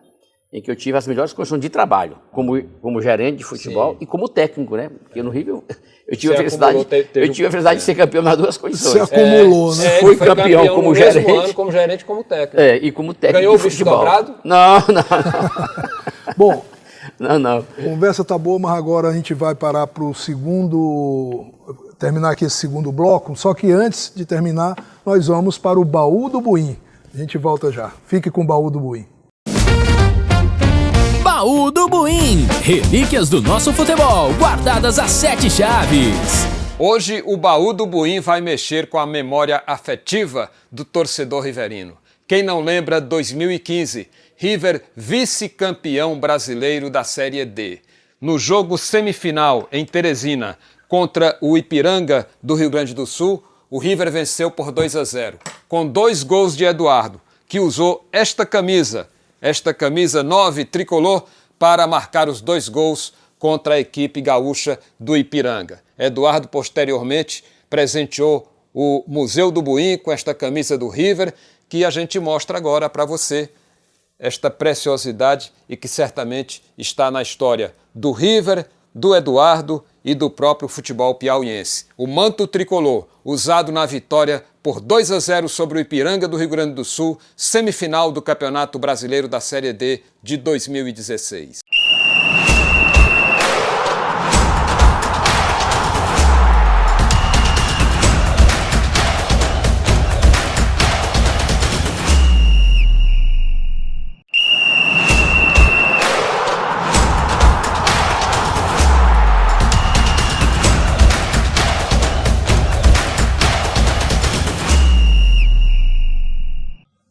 em que eu tive as melhores condições de trabalho, como gerente de futebol e como técnico, né? Porque no River eu tive a felicidade de ser campeão nas duas condições. Você acumulou, né? Fui campeão como no gerente. mesmo ano, como gerente e como técnico. E como técnico. Ganhou o de bicho futebol. dobrado? Não. Bom, Não. a conversa tá boa, mas agora a gente vai parar para o terminar aqui esse segundo bloco. Só que antes de terminar, nós vamos para o Baú do Buim. A gente volta já. Fique com o Baú do Buim. Baú do Buim. Relíquias do nosso futebol, guardadas a 7 chaves. Hoje o Baú do Buim vai mexer com a memória afetiva do torcedor riverino. Quem não lembra 2015, River vice-campeão brasileiro da Série D. No jogo semifinal em Teresina contra o Ipiranga do Rio Grande do Sul, o River venceu por 2-0, com 2 gols de Eduardo, que usou esta camisa 9 tricolor, para marcar os 2 gols contra a equipe gaúcha do Ipiranga. Eduardo posteriormente presenteou o Museu do Buim com esta camisa do River, que a gente mostra agora para você, esta preciosidade e que certamente está na história do River, do Eduardo e do próprio futebol piauiense. O manto tricolor, usado na vitória por 2-0 sobre o Ipiranga do Rio Grande do Sul, semifinal do Campeonato Brasileiro da Série D de 2016.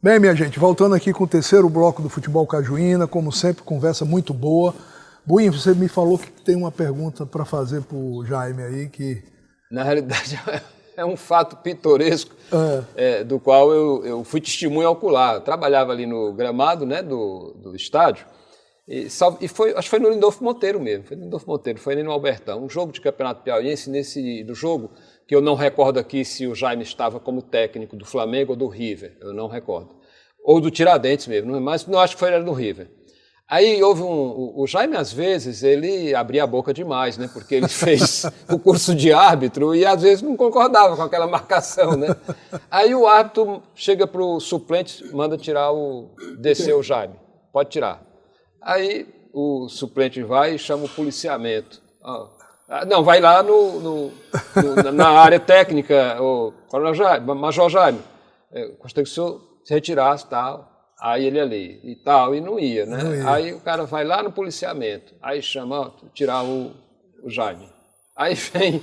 Bem, minha gente, voltando aqui com o terceiro bloco do Futebol Cajuína, como sempre, conversa muito boa. Buim, você me falou que tem uma pergunta para fazer para o Jaime aí, que... Na realidade, é um fato pitoresco, do qual eu fui testemunha ocular. Eu trabalhava ali no gramado, né, do estádio, e foi, acho que foi no Lindolfo Monteiro mesmo, foi ali no Albertão, um jogo de campeonato piauiense, no jogo que eu não recordo aqui se o Jaime estava como técnico do Flamengo ou do River, eu não recordo, ou do Tiradentes mesmo, mas não acho que foi do River. Aí houve o Jaime, às vezes, ele abria a boca demais, né? Porque ele fez o curso de árbitro e às vezes não concordava com aquela marcação, né? Aí o árbitro chega para o suplente, manda descer o Jaime, pode tirar. Aí o suplente vai e chama o policiamento. Não, vai lá na área técnica, o Coronel Jaime, Major Jaime, gostaria que o senhor se retirasse e tal. Aí ele ali, e tal, e não ia, né? Não ia. Aí o cara vai lá no policiamento, aí chama, tirar o Jaime. Aí vem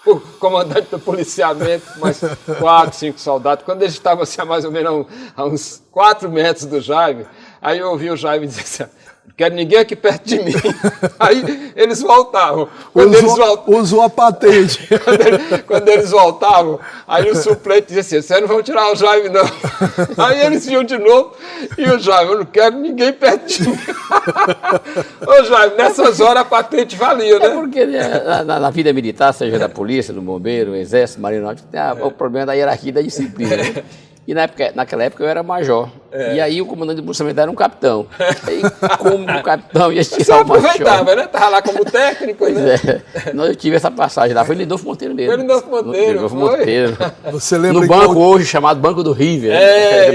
o comandante do policiamento, mais 4, 5 soldados. Quando eles estavam assim, mais ou menos a uns 4 metros do Jaime, aí eu ouvi o Jaime dizer assim, não quero ninguém aqui perto de mim. Aí eles voltavam. Usou a patente. Quando eles voltavam, aí o suplente dizia assim, vocês não vão tirar o Jaime, não. Aí eles iam de novo, e o Jaime, eu não quero ninguém perto de mim. Ô Jaime, nessas horas a patente valia, né? É porque na vida militar, seja da polícia, do bombeiro, do exército, marinho náutico, tem o problema da hierarquia e da disciplina, né? E naquela época eu era major. E aí o comandante do policiamento era um capitão. Aí como o capitão ia tirar o major... Você aproveitava, né? Tava lá como técnico, né? Eu tive essa passagem lá. Foi Lindolfo Monteiro mesmo. Foi Lindolfo Monteiro. Você lembra no banco hoje, chamado Banco do River.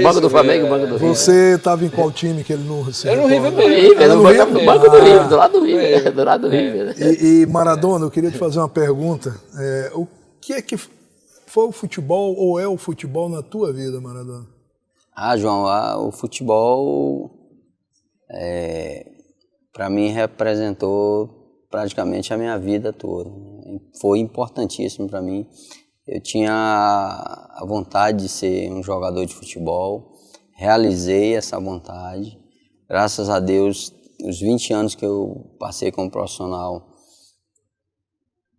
Banco do Flamengo e Banco do River. Você estava em qual time que ele não... Era no River mesmo. No Banco do River, do lado do River. Do lado do River. E Maradona, eu queria te fazer uma pergunta. O que é que... foi o futebol ou é o futebol na tua vida, Maradona? João, o futebol para mim representou praticamente a minha vida toda. Foi importantíssimo para mim. Eu tinha a vontade de ser um jogador de futebol, realizei essa vontade. Graças a Deus, os 20 anos que eu passei como profissional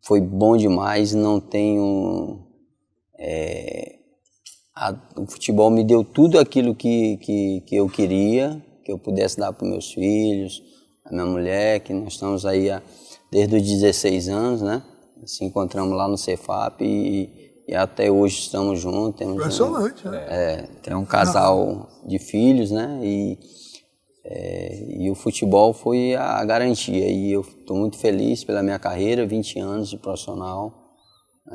foi bom demais, não tenho... o futebol me deu tudo aquilo que eu queria, que eu pudesse dar para os meus filhos, a minha mulher, que nós estamos aí desde os 16 anos, né? Se encontramos lá no Cefap e até hoje estamos juntos. Impressionante, né? Tem um casal de filhos, né? E E o futebol foi a garantia. E eu estou muito feliz pela minha carreira, 20 anos de profissional.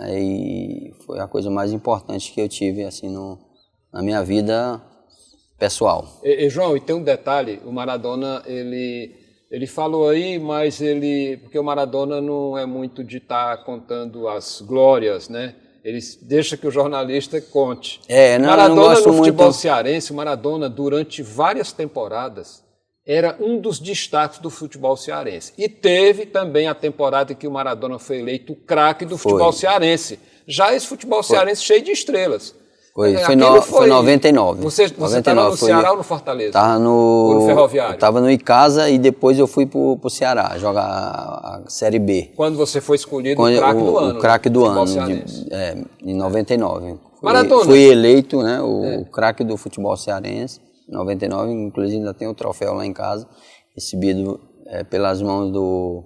E foi a coisa mais importante que eu tive assim, na minha vida pessoal. João, e tem um detalhe, o Maradona, ele falou aí, mas porque o Maradona não é muito de estar contando as glórias, né? Ele deixa que o jornalista conte. Maradona no futebol muito... cearense, o Maradona, durante várias temporadas, era um dos destaques do futebol cearense. E teve também a temporada em que o Maradona foi eleito o craque do futebol cearense. Já esse futebol cearense cheio de estrelas. Foi 99. Você estava no Ceará ou no Fortaleza? Estava no Ferroviário? Estava no Icasa e depois eu fui pro Ceará jogar a Série B. Quando você foi escolhido o craque do ano. O craque do ano, em 99. Maradona. Fui eleito, né, o craque do futebol cearense, em 99, inclusive ainda tem o troféu lá em casa, recebido pelas mãos do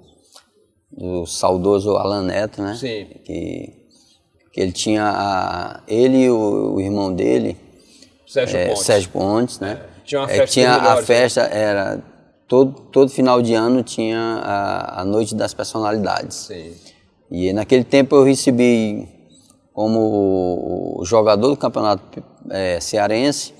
saudoso Alan Neto, né? Sim. Que ele tinha ele e o irmão dele, Sérgio Pontes, né? Tinha uma festa. Tinha a festa, era todo final de ano tinha a Noite das Personalidades. Sim. E naquele tempo eu recebi como jogador do campeonato cearense.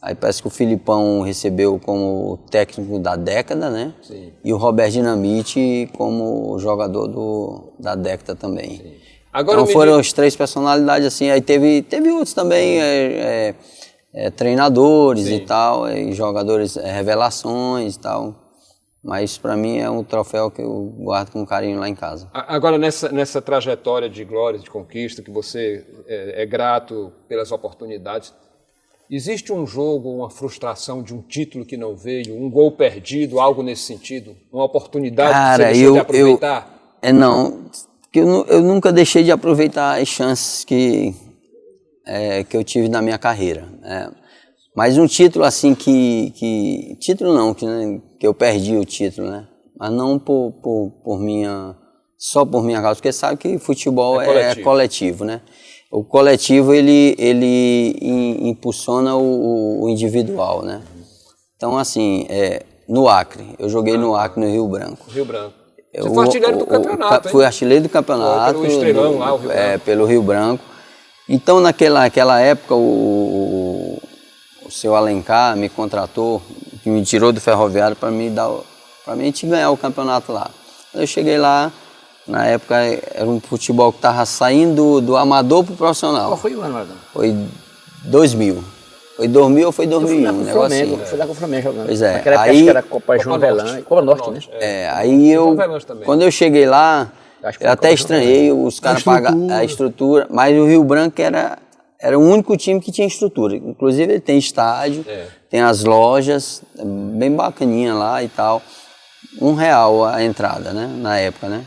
Aí parece que o Filipão recebeu como técnico da década, né? Sim. E o Roberto Dinamite como jogador da década também. Sim. Agora então foram as 3 personalidades, assim, aí teve outros também, treinadores Sim. e tal, jogadores, revelações e tal, mas para mim é um troféu que eu guardo com carinho lá em casa. Agora nessa trajetória de glória, de conquista, que você é grato pelas oportunidades, existe um jogo, uma frustração de um título que não veio, um gol perdido, algo nesse sentido? Uma oportunidade que você deixou de aproveitar? Não... Porque eu nunca deixei de aproveitar as chances que eu tive na minha carreira. Mas um título assim título não, que eu perdi o título, né? Mas não só por minha causa, porque sabe que futebol é coletivo, né? O coletivo ele impulsiona o individual, né? Então assim, no Acre, eu joguei no Acre, no Rio Branco. Rio Branco. Você foi artilheiro do campeonato, hein? Fui artilheiro do campeonato. Pelo Estrelão lá, o Rio Branco. Pelo Rio Branco. Então, naquela época, o seu Alencar me contratou, que me tirou do Ferroviário para mim a gente ganhar o campeonato lá. Eu cheguei lá, na época era um futebol que estava saindo do amador para o profissional. Qual foi o ano, Maradona? Foi 2000. Foi 2000 ou foi 2001, um negócio assim. Foi lá com o Flamengo jogando. Pois é. Naquela época acho que era Copa João Avelange, Copa Norte, né? Aí quando eu cheguei lá, eu até estranhei os caras pagarem a estrutura, mas o Rio Branco era o único time que tinha estrutura. Inclusive ele tem estádio, tem as lojas, bem bacaninha lá e tal. R$1 a entrada, né? Na época, né?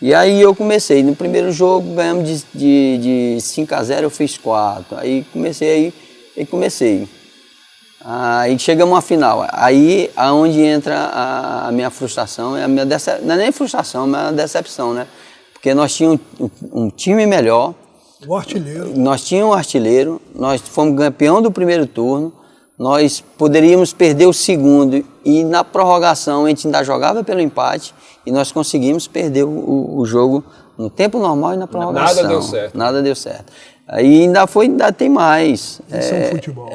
E aí eu comecei, no primeiro jogo ganhamos de 5-0, eu fiz 4. Aí comecei. Aí chegamos à final. Aí aonde entra a minha frustração, a minha não é nem frustração, mas a decepção, né? Porque nós tínhamos um time melhor. O artilheiro. Nós tínhamos um artilheiro, nós fomos campeão do primeiro turno, nós poderíamos perder o segundo e na prorrogação a gente ainda jogava pelo empate e nós conseguimos perder o jogo no tempo normal e na prorrogação. Nada deu certo. Nada deu certo. Aí ainda tem mais. Esse é o futebol.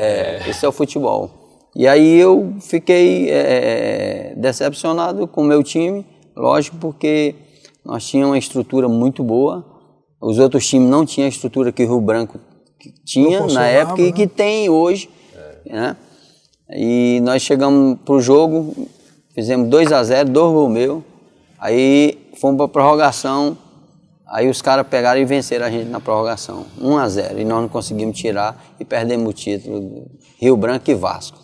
Esse é o futebol. E aí eu fiquei decepcionado com o meu time, lógico, porque nós tínhamos uma estrutura muito boa. Os outros times não tinham a estrutura que o Rio Branco tinha na época e que tem hoje. Né? E nós chegamos para o jogo, fizemos 2-0, 2 gols meus. Aí fomos para a prorrogação. Aí os caras pegaram e venceram a gente na prorrogação, 1-0, e nós não conseguimos tirar e perdemos o título do Rio Branco e Vasco.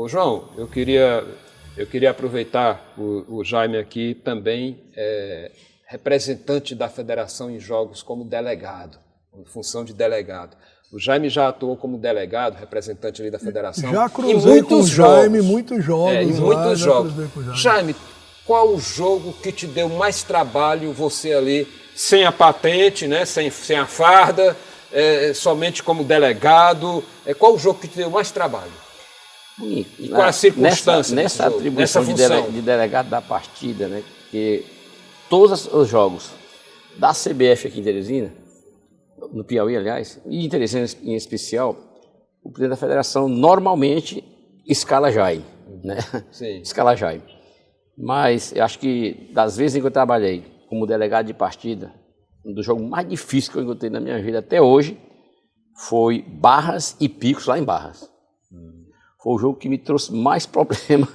João, eu queria aproveitar o Jaime aqui também, representante da federação em jogos como delegado, em função de delegado. O Jaime já atuou como delegado, representante ali da federação. Já cruzei com o Jaime, muitos jogos. Em muitos jogos. Jaime, qual o jogo que te deu mais trabalho, você ali, sem a patente, né, sem a farda, somente como delegado? Qual o jogo que te deu mais trabalho? E qual a circunstância nessa do jogo, atribuição nessa função? de delegado da partida, né? Que todos os jogos da CBF aqui em Teresina, no Piauí, aliás, e em Teresina em especial, o presidente da federação normalmente escala Jaime, né? Sim. Escala Jaime. Mas eu acho que das vezes em que eu trabalhei como delegado de partida, um dos jogos mais difíceis que eu encontrei na minha vida até hoje foi Barras e Picos lá em Barras. Foi o jogo que me trouxe mais problema,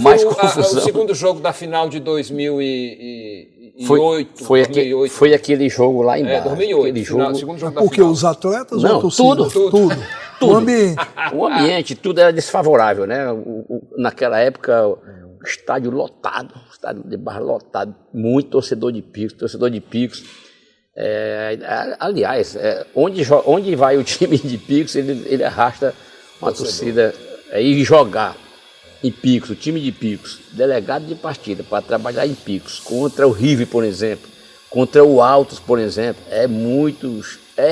mais confusão. O segundo jogo da final de 2008. Foi aquele jogo lá em Barras. 2008. Aquele jogo... Segundo jogo da Porque final. os atletas Não, ou a torcida? tudo. O ambiente. O ambiente, tudo era desfavorável, né? Naquela época, o estádio lotado, o estádio de Barras lotado, muito torcedor de Picos. Aliás, onde vai o time de Picos, ele arrasta uma torcida e jogar em Picos, o time de Picos, delegado de partida para trabalhar em Picos contra o River, por exemplo, contra o Altos, por exemplo, é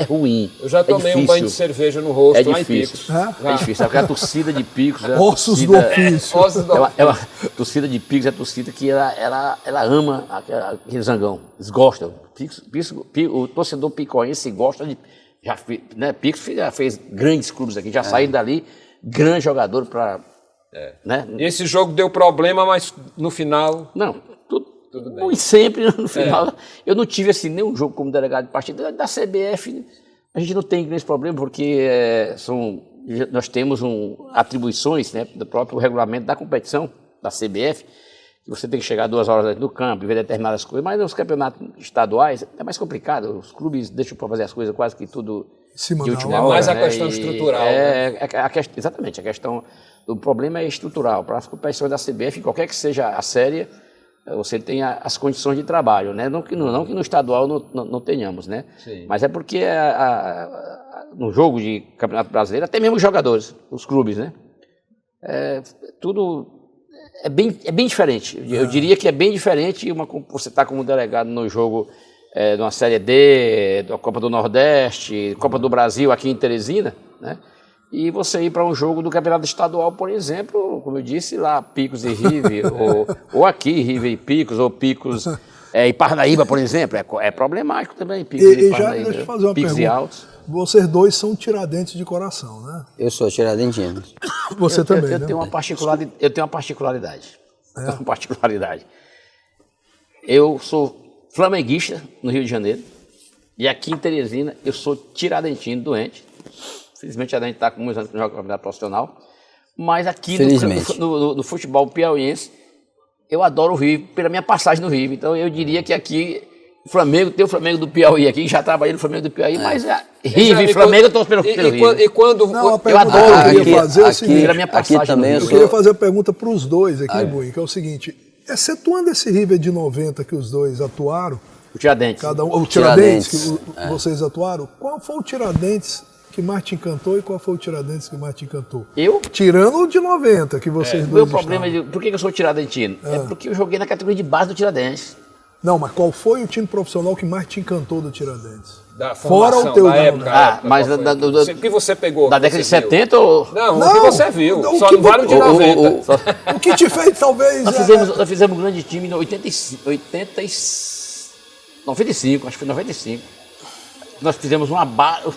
ruim. Eu já tomei um banho de cerveja no rosto lá em Picos. É difícil, porque a torcida de Picos... Ossos do ofício. A torcida de Picos é a torcida que ela ama aquele zangão, eles gostam. O torcedor picoense gosta de... Picos já fez grandes clubes aqui, já saíram dali, grande jogador para... Né? E esse jogo deu problema, mas no final... Não, tudo bem. E sempre no final, eu não tive assim nenhum jogo como delegado de partida. Da CBF, a gente não tem esse problema, porque nós temos atribuições, né, do próprio regulamento da competição, da CBF, que você tem que chegar 2 horas antes do campo, ver determinadas coisas, mas nos campeonatos estaduais é mais complicado, os clubes deixam para fazer as coisas quase que tudo de última hora. É mais a né? questão estrutural. Né? Exatamente, a questão do problema é estrutural. Para as competições da CBF, qualquer que seja a série, você tem as condições de trabalho, né? Não que no estadual não tenhamos, né? Sim. Mas é porque no jogo de Campeonato Brasileiro, até mesmo os jogadores, os clubes, né? Tudo é bem diferente. Eu diria que é bem diferente você estar como delegado no jogo de uma Série D, da Copa do Nordeste, Copa do Brasil aqui em Teresina, né? E você ir para um jogo do Campeonato Estadual, por exemplo, como eu disse, lá Picos e River, ou aqui River e Picos, ou Picos e Parnaíba, por exemplo, é problemático também, Picos e Parnaíba. Deixa eu fazer uma Picos pergunta. E Altos. Vocês dois são tiradentes de coração, né? Eu sou tiradentino. Você também, eu né? tenho uma particularidade. Eu sou flamenguista no Rio de Janeiro, e aqui em Teresina eu sou tiradentino doente. Felizmente a gente está com muitos anos que não joga campeonato profissional. Mas aqui no futebol piauiense, eu adoro o River, pela minha passagem no River. Então eu diria que aqui tem o Flamengo do Piauí aqui, já trabalhei no Flamengo do Piauí, mas River e Flamengo eu torço pelo River. E quando... Não, a eu adoro que eu queria fazer é o seguinte, pela minha passagem também eu queria fazer a pergunta para os dois aqui, Bui, que é o seguinte, excetuando esse River de 90 que os dois atuaram, o Tiradentes. o Tiradentes que vocês atuaram, qual foi o Tiradentes que mais te encantou e qual foi o Tiradentes que mais te encantou? Eu? Tirando o de 90, que vocês dois Meu problema por que eu sou tiradentino? É porque eu joguei na categoria de base do Tiradentes. Não, mas qual foi o time profissional que mais te encantou do Tiradentes? Da formação, fora o teu da época. Mas o que você pegou? Da década de 70 ou... Não, o que você viu. O Só que não vale o de 90. O que te fez, talvez... Nós fizemos um grande time em 95, acho que foi 95. Nós fizemos uma base...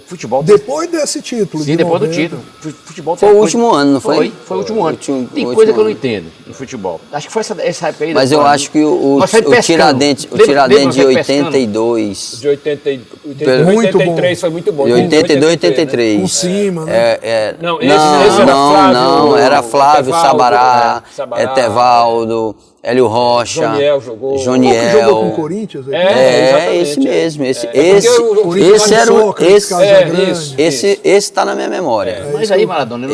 Futebol. Depois desse título. Sim, depois do título. Futebol foi o último ano, não foi? Foi o último ano. Tem coisa que eu não entendo no futebol. Acho que foi essa época aí. Mas eu acho que o Tiradentes de 82. De 83 foi muito bom. De 82 e 83. Com cima, né? Não, era Flávio, Sabará, Etevaldo, Hélio Rocha, Joniel jogou. Que jogou com o Corinthians? Esse mesmo. Esse está na minha memória. Mas aí, Maradona,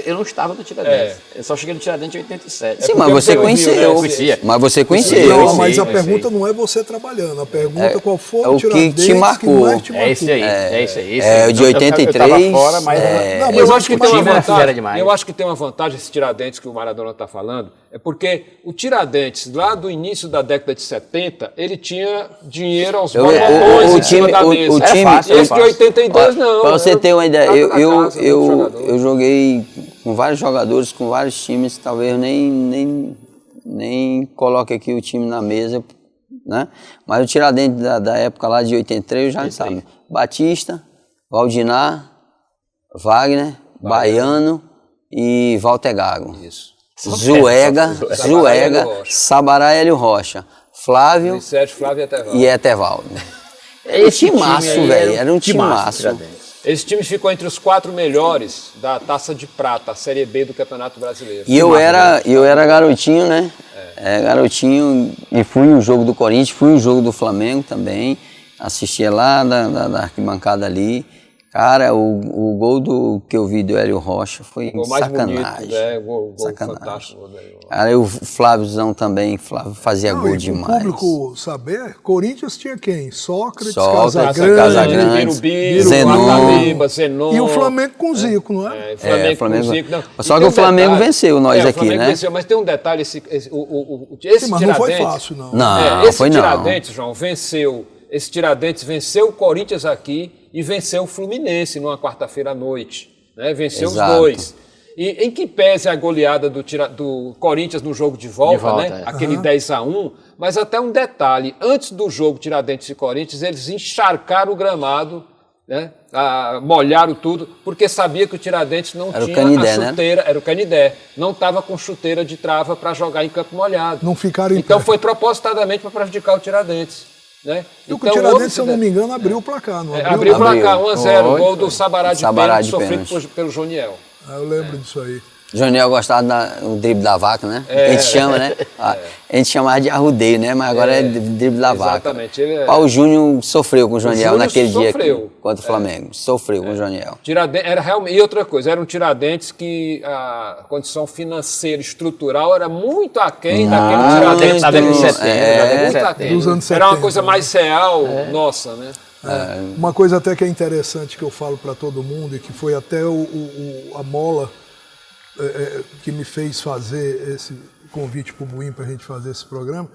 eu não estava no Tiradentes. Eu só cheguei no Tiradentes em 87. Sim, mas você conheceu. Mas você conheceu. Não, mas a pergunta não é você trabalhando. A pergunta é qual foi o Tiradentes que te marcou. É esse aí. É o de 83. Eu fora, mas eu acho que tem uma vantagem. Eu acho que tem uma vantagem esse Tiradentes que o Maradona está falando. É porque o Tiradentes, lá do início da década de 70, ele tinha dinheiro aos balões em cima da mesa. Esse de 82 não. Para você ter uma ideia, eu joguei com vários jogadores, com vários times, talvez eu nem coloque aqui o time na mesa, né? Mas o Tiradentes da época lá de 83, eu já sabe. Batista, Valdinar, Wagner, Baiano e Walter Gago. Isso. Zuega, Sabará e Hélio Rocha, Flávio e Etevaldo. Esse timaço, velho, era um timaço. Esse time ficou entre os 4 melhores da Taça de Prata, a Série B do Campeonato Brasileiro. E eu era garotinho, né? Garotinho, e fui no jogo do Corinthians, fui no jogo do Flamengo também, assistia lá da arquibancada ali. Cara, o gol que eu vi do Hélio Rocha foi sacanagem. Bonito, né? Gol sacanagem. Fantástico. Cara, o Fláviozão também, Flávio fazia gol demais. O público saber, Corinthians tinha quem? Sócrates, Casagrande, Zenon. E o Flamengo com Zico, não é? Flamengo com Zico. Não. Só que o Flamengo venceu nós aqui, Flamengo né? Venceu, mas tem um detalhe, esse Mas Tiradentes... não foi fácil, não. Esse Tiradentes, João, venceu. Esse Tiradentes venceu o Corinthians aqui e venceu o Fluminense numa quarta-feira à noite. Né? Venceu Exato. os dois. E em que pese a goleada do Corinthians no jogo de volta, né? Aquele 10-1, mas até um detalhe, antes do jogo Tiradentes e Corinthians, eles encharcaram o gramado, né? Molharam tudo, porque sabia que o Tiradentes não tinha Canidé, a chuteira, né? Era o Canidé, não estava com chuteira de trava para jogar em campo molhado. Não ficaram em Então pé. foi propositadamente para prejudicar o Tiradentes. Né? E o Tiradentes, se eu não me engano, abriu o placar, não abriu o placar, 1-0, gol do Sabará de pênalti, pênalti. sofrido pelo Joniel. Eu lembro disso aí. Joniel gostava do drible da vaca, né? A gente chama, né? A gente chamava de arrudeio, né? Mas agora é drible da vaca. Exatamente. O Júnior sofreu com o Joniel naquele dia contra o Flamengo. Sofreu com o Joniel. Era realmente, e outra coisa, era um Tiradentes que a condição financeira, estrutural, era muito aquém daquele Tiradentes da década de 70. Dos anos 70. Era uma coisa mais real, nossa, né? Uma coisa até que é interessante que eu falo para todo mundo e que foi até a mola que me fez fazer esse convite para o Buim para a gente fazer esse programa,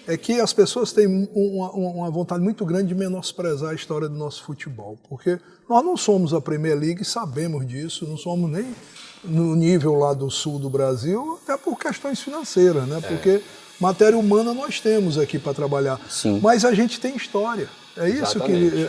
é que as pessoas têm uma vontade muito grande de menosprezar a história do nosso futebol, porque nós não somos a Premier League, sabemos disso, não somos nem no nível lá do sul do Brasil, até por questões financeiras, né? Porque matéria humana nós temos aqui para trabalhar, mas a gente tem história. É isso que...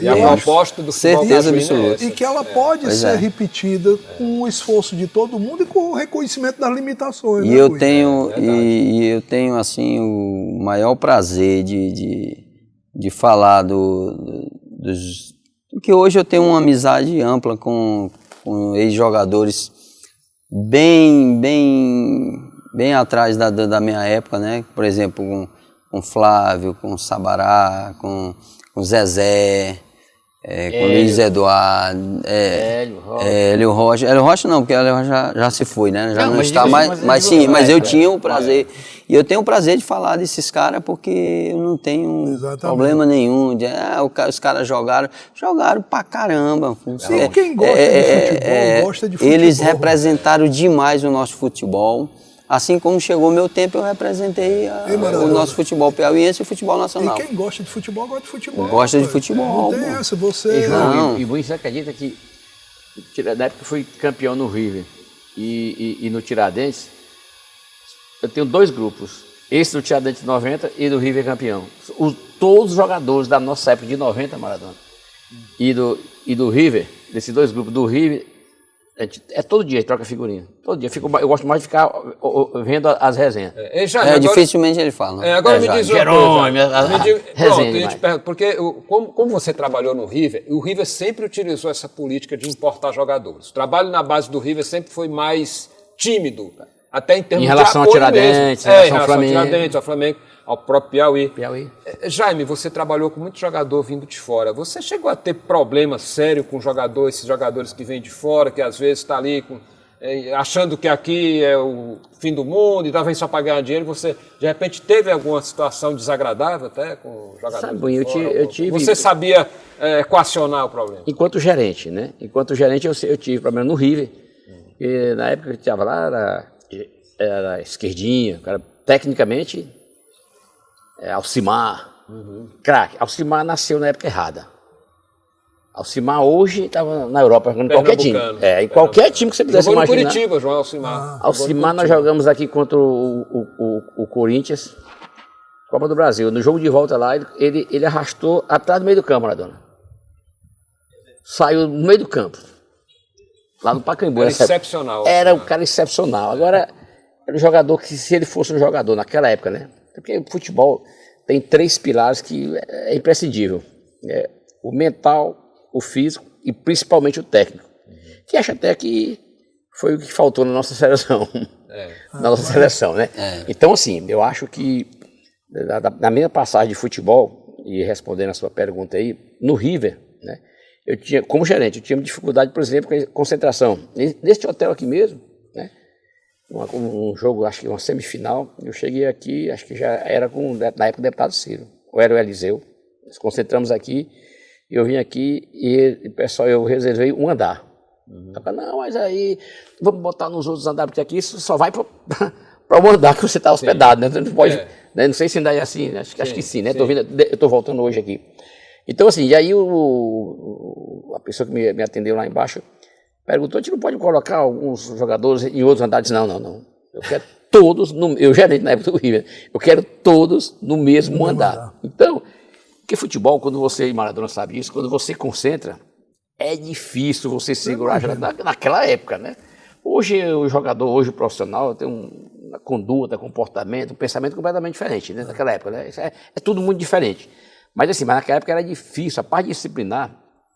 e a proposta do futebol certeza absoluta. E que ela pode ser repetida com o esforço de todo mundo e com o reconhecimento das limitações. E né, eu tenho, eu tenho assim, o maior prazer de falar dos... Porque hoje eu tenho uma amizade ampla com ex-jogadores bem atrás da minha época, né? Por exemplo, com Flávio, com Sabará, com Zezé, com Luiz Eduardo, Hélio Rocha. Hélio Rocha não, porque Hélio Rocha já se foi, né? Já não está mais, mas eu tinha o prazer. E eu tenho o prazer de falar desses caras porque eu não tenho problema nenhum. Os caras jogaram pra caramba. Sim, quem gosta de futebol, gosta de futebol. Eles representaram demais o nosso futebol. Assim como chegou o meu tempo, eu representei o nosso futebol piauiense e o futebol nacional. E quem gosta de futebol, gosta de futebol. Gosta de futebol. Não tem essa, você... E Buim, você acredita que da época que fui campeão no River e no Tiradentes, eu tenho 2 grupos. Esse do Tiradentes 90 e do River campeão. Todos os jogadores da nossa época de 90, Maradona, e do River, desses 2 grupos, do River... todo dia, troca figurinha. Todo dia. Eu gosto mais de ficar vendo as resenhas. Dificilmente ele fala. Agora me diz uma coisa. Resenha, porque como você trabalhou no River, o River sempre utilizou essa política de importar jogadores. O trabalho na base do River sempre foi mais tímido, até em termos de apoio relação ao Tiradentes, em relação ao Tiradentes, ao Flamengo, ao próprio Piauí. Jaime, você trabalhou com muito jogador vindo de fora. Você chegou a ter problema sério com esses jogadores que vêm de fora, que às vezes está ali achando que aqui é o fim do mundo e vem só para ganhar dinheiro? Você, de repente, teve alguma situação desagradável até com jogadores? Sabe, eu tive... Você sabia equacionar o problema? Enquanto gerente, né? Eu tive problema no River. E na época que eu estava lá, era esquerdinha, cara, tecnicamente... Alcimar, craque. Alcimar nasceu na época errada. Alcimar hoje estava na Europa jogando em qualquer time. Em qualquer time que você pudesse Jogou imaginar. no Curitiba, João Alcimar. Alcimar nós jogamos aqui contra o Corinthians, Copa do Brasil. No jogo de volta lá, ele arrastou atrás do meio do campo, Maradona. Saiu no meio do campo. Lá no Pacaembu. Era excepcional. Era um cara excepcional. Agora, era um jogador que, se ele fosse um jogador naquela época, né? Porque o futebol tem 3 pilares que é imprescindível. O mental, o físico e principalmente o técnico. Que acho até que foi o que faltou na nossa seleção. Na nossa seleção, né? Então, assim, eu acho que na minha passagem de futebol, e respondendo a sua pergunta aí, no River, né? Eu tinha, como gerente, eu tinha dificuldade, por exemplo, com concentração. Neste hotel aqui mesmo, né? Um jogo, acho que uma semifinal, eu cheguei aqui, acho que já era na época o deputado Ciro, ou era o Eliseu. Nos concentramos aqui, e eu vim aqui e pessoal, eu reservei um andar. Eu falei, não, mas aí vamos botar nos outros andares, porque aqui isso só vai para o andar que você está hospedado, né? Você não pode, né? Não sei se ainda é assim, acho que sim, né? Eu estou voltando hoje aqui. Então, assim, e aí a pessoa que me atendeu lá embaixo perguntou, a gente não pode colocar alguns jogadores em outros andares? Não. Eu quero todos, eu gerente na época do River, eu quero todos no mesmo andar. Então, porque futebol, quando você, e Maradona sabe isso, quando você concentra, é difícil você segurar naquela época, né? Hoje o jogador, hoje o profissional tem uma conduta, comportamento, um pensamento completamente diferente, né? Naquela época, né? Isso é tudo muito diferente. Mas assim, naquela época era difícil, a parte disciplinar,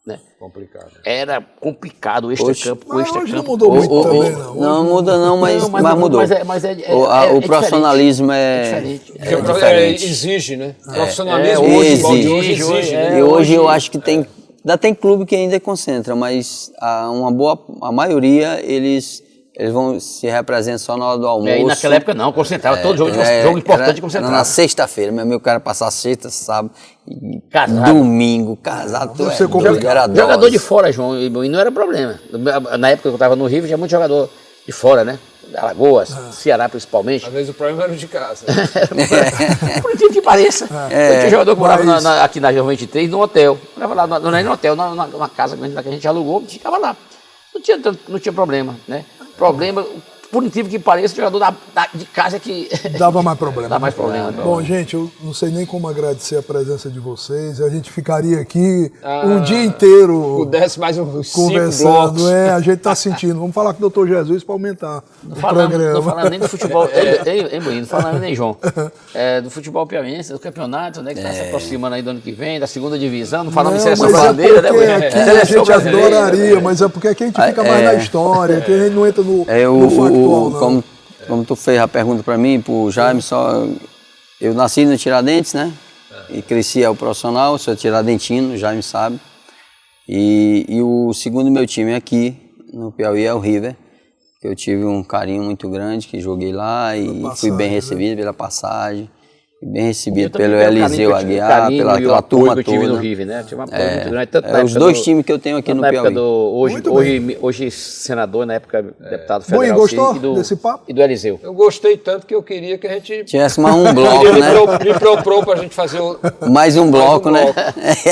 né? Complicado. Era complicado, o extra-campo. Hoje não mudou muito também, não. Não muda não, mas mudou. O profissionalismo é diferente. Exige, né? O profissionalismo hoje exige. E hoje eu acho que ainda tem clube que ainda concentra, mas a maioria eles vão se representar só na hora do almoço. E naquela época não, concentrava todo jogo importante concentrava. Na sexta-feira, meu cara passar sexta, sábado, domingo, casado, jogador de fora, João, e não era problema. Na época que eu estava no Rio, tinha muito jogador de fora, né? Alagoas, Ceará principalmente. Às vezes o problema era de casa. Por incrível que pareça. Eu tinha jogador que morava aqui na João 23, no hotel. Morava lá, não era no hotel, numa casa que a gente alugou, ficava lá. Não tinha problema, né? Problema, por incrível que pareça, o jogador de casa que dava mais problema. Dá mais problema. Bom, gente, eu não sei nem como agradecer a presença de vocês. A gente ficaria aqui um dia inteiro pudesse mais uns 5 conversando. blocos. A gente está sentindo. Vamos falar com o doutor Jesus para aumentar o programa. Não falando nem do futebol, não falando nem, João, do futebol piauiense, do campeonato, né, que está se aproximando aí do ano que vem, da segunda divisão, não falando de seleção brasileira, né? Aqui a gente adoraria, mas é porque aqui a gente fica mais na história, aqui a gente não entra no factual, não. Como tu fez a pergunta para mim, pro Jaime, eu nasci no Tiradentes, né? E cresci ao profissional, sou tiradentino, o Jaime sabe. E o segundo meu time aqui, no Piauí, é o River, que eu tive um carinho muito grande, que joguei lá e fui bem recebido pela passagem. Bem recebido pelo Eliseu Aguiar, pela turma toda. No River, né? Tinha uma muito grande, tanto os dois times que eu tenho aqui no Piauí. Hoje senador, na época deputado federal. Bom, gostou desse papo? E do Eliseu. Eu gostei tanto que eu queria que a gente tivesse mais um bloco, né? Me propôs pra gente fazer mais um bloco, né?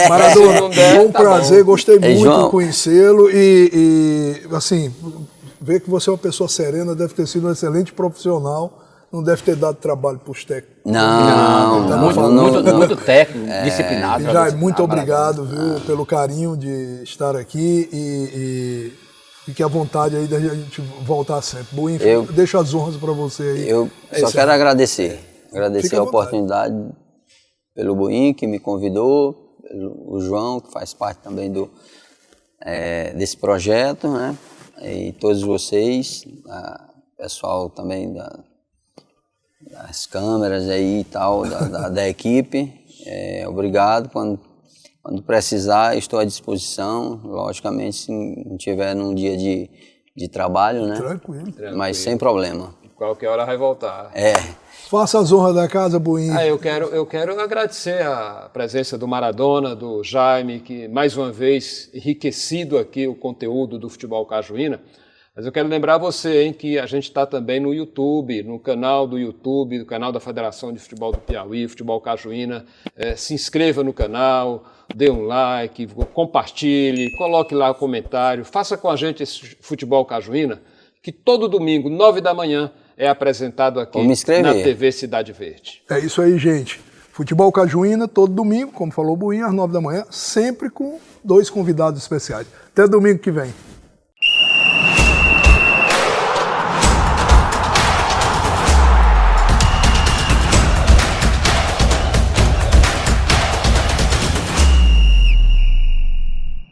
Maradona, foi um prazer, gostei muito de conhecê-lo e assim, ver que você é uma pessoa serena, deve ter sido um excelente profissional. Não deve ter dado trabalho para os técnicos. Muito técnico, disciplinado. Já, muito obrigado, viu, pelo carinho de estar aqui e fique à vontade aí da gente voltar sempre. Buim, deixo as honras para você aí. Eu só quero agradecer a oportunidade pelo Buim, que me convidou, o João, que faz parte também desse projeto, né? E todos vocês, pessoal também das câmeras aí e tal, da equipe. Obrigado. Quando precisar, estou à disposição. Logicamente, se não tiver num dia de trabalho, né? Tranquilo. Mas sem problema. Qualquer hora vai voltar. Faça as honras da casa, Buim. Eu quero agradecer a presença do Maradona, do Jaime, que mais uma vez enriquecido aqui o conteúdo do Futebol Cajuína. Mas eu quero lembrar você, hein, que a gente está também no YouTube, no canal do YouTube, do canal da Federação de Futebol do Piauí, Futebol Cajuína. Se inscreva no canal, dê um like, compartilhe, coloque lá o comentário, faça com a gente esse Futebol Cajuína, que todo domingo, 9 da manhã, é apresentado aqui na TV Cidade Verde. É isso aí, gente. Futebol Cajuína, todo domingo, como falou o Buinho, às 9 da manhã, sempre com 2 convidados especiais. Até domingo que vem.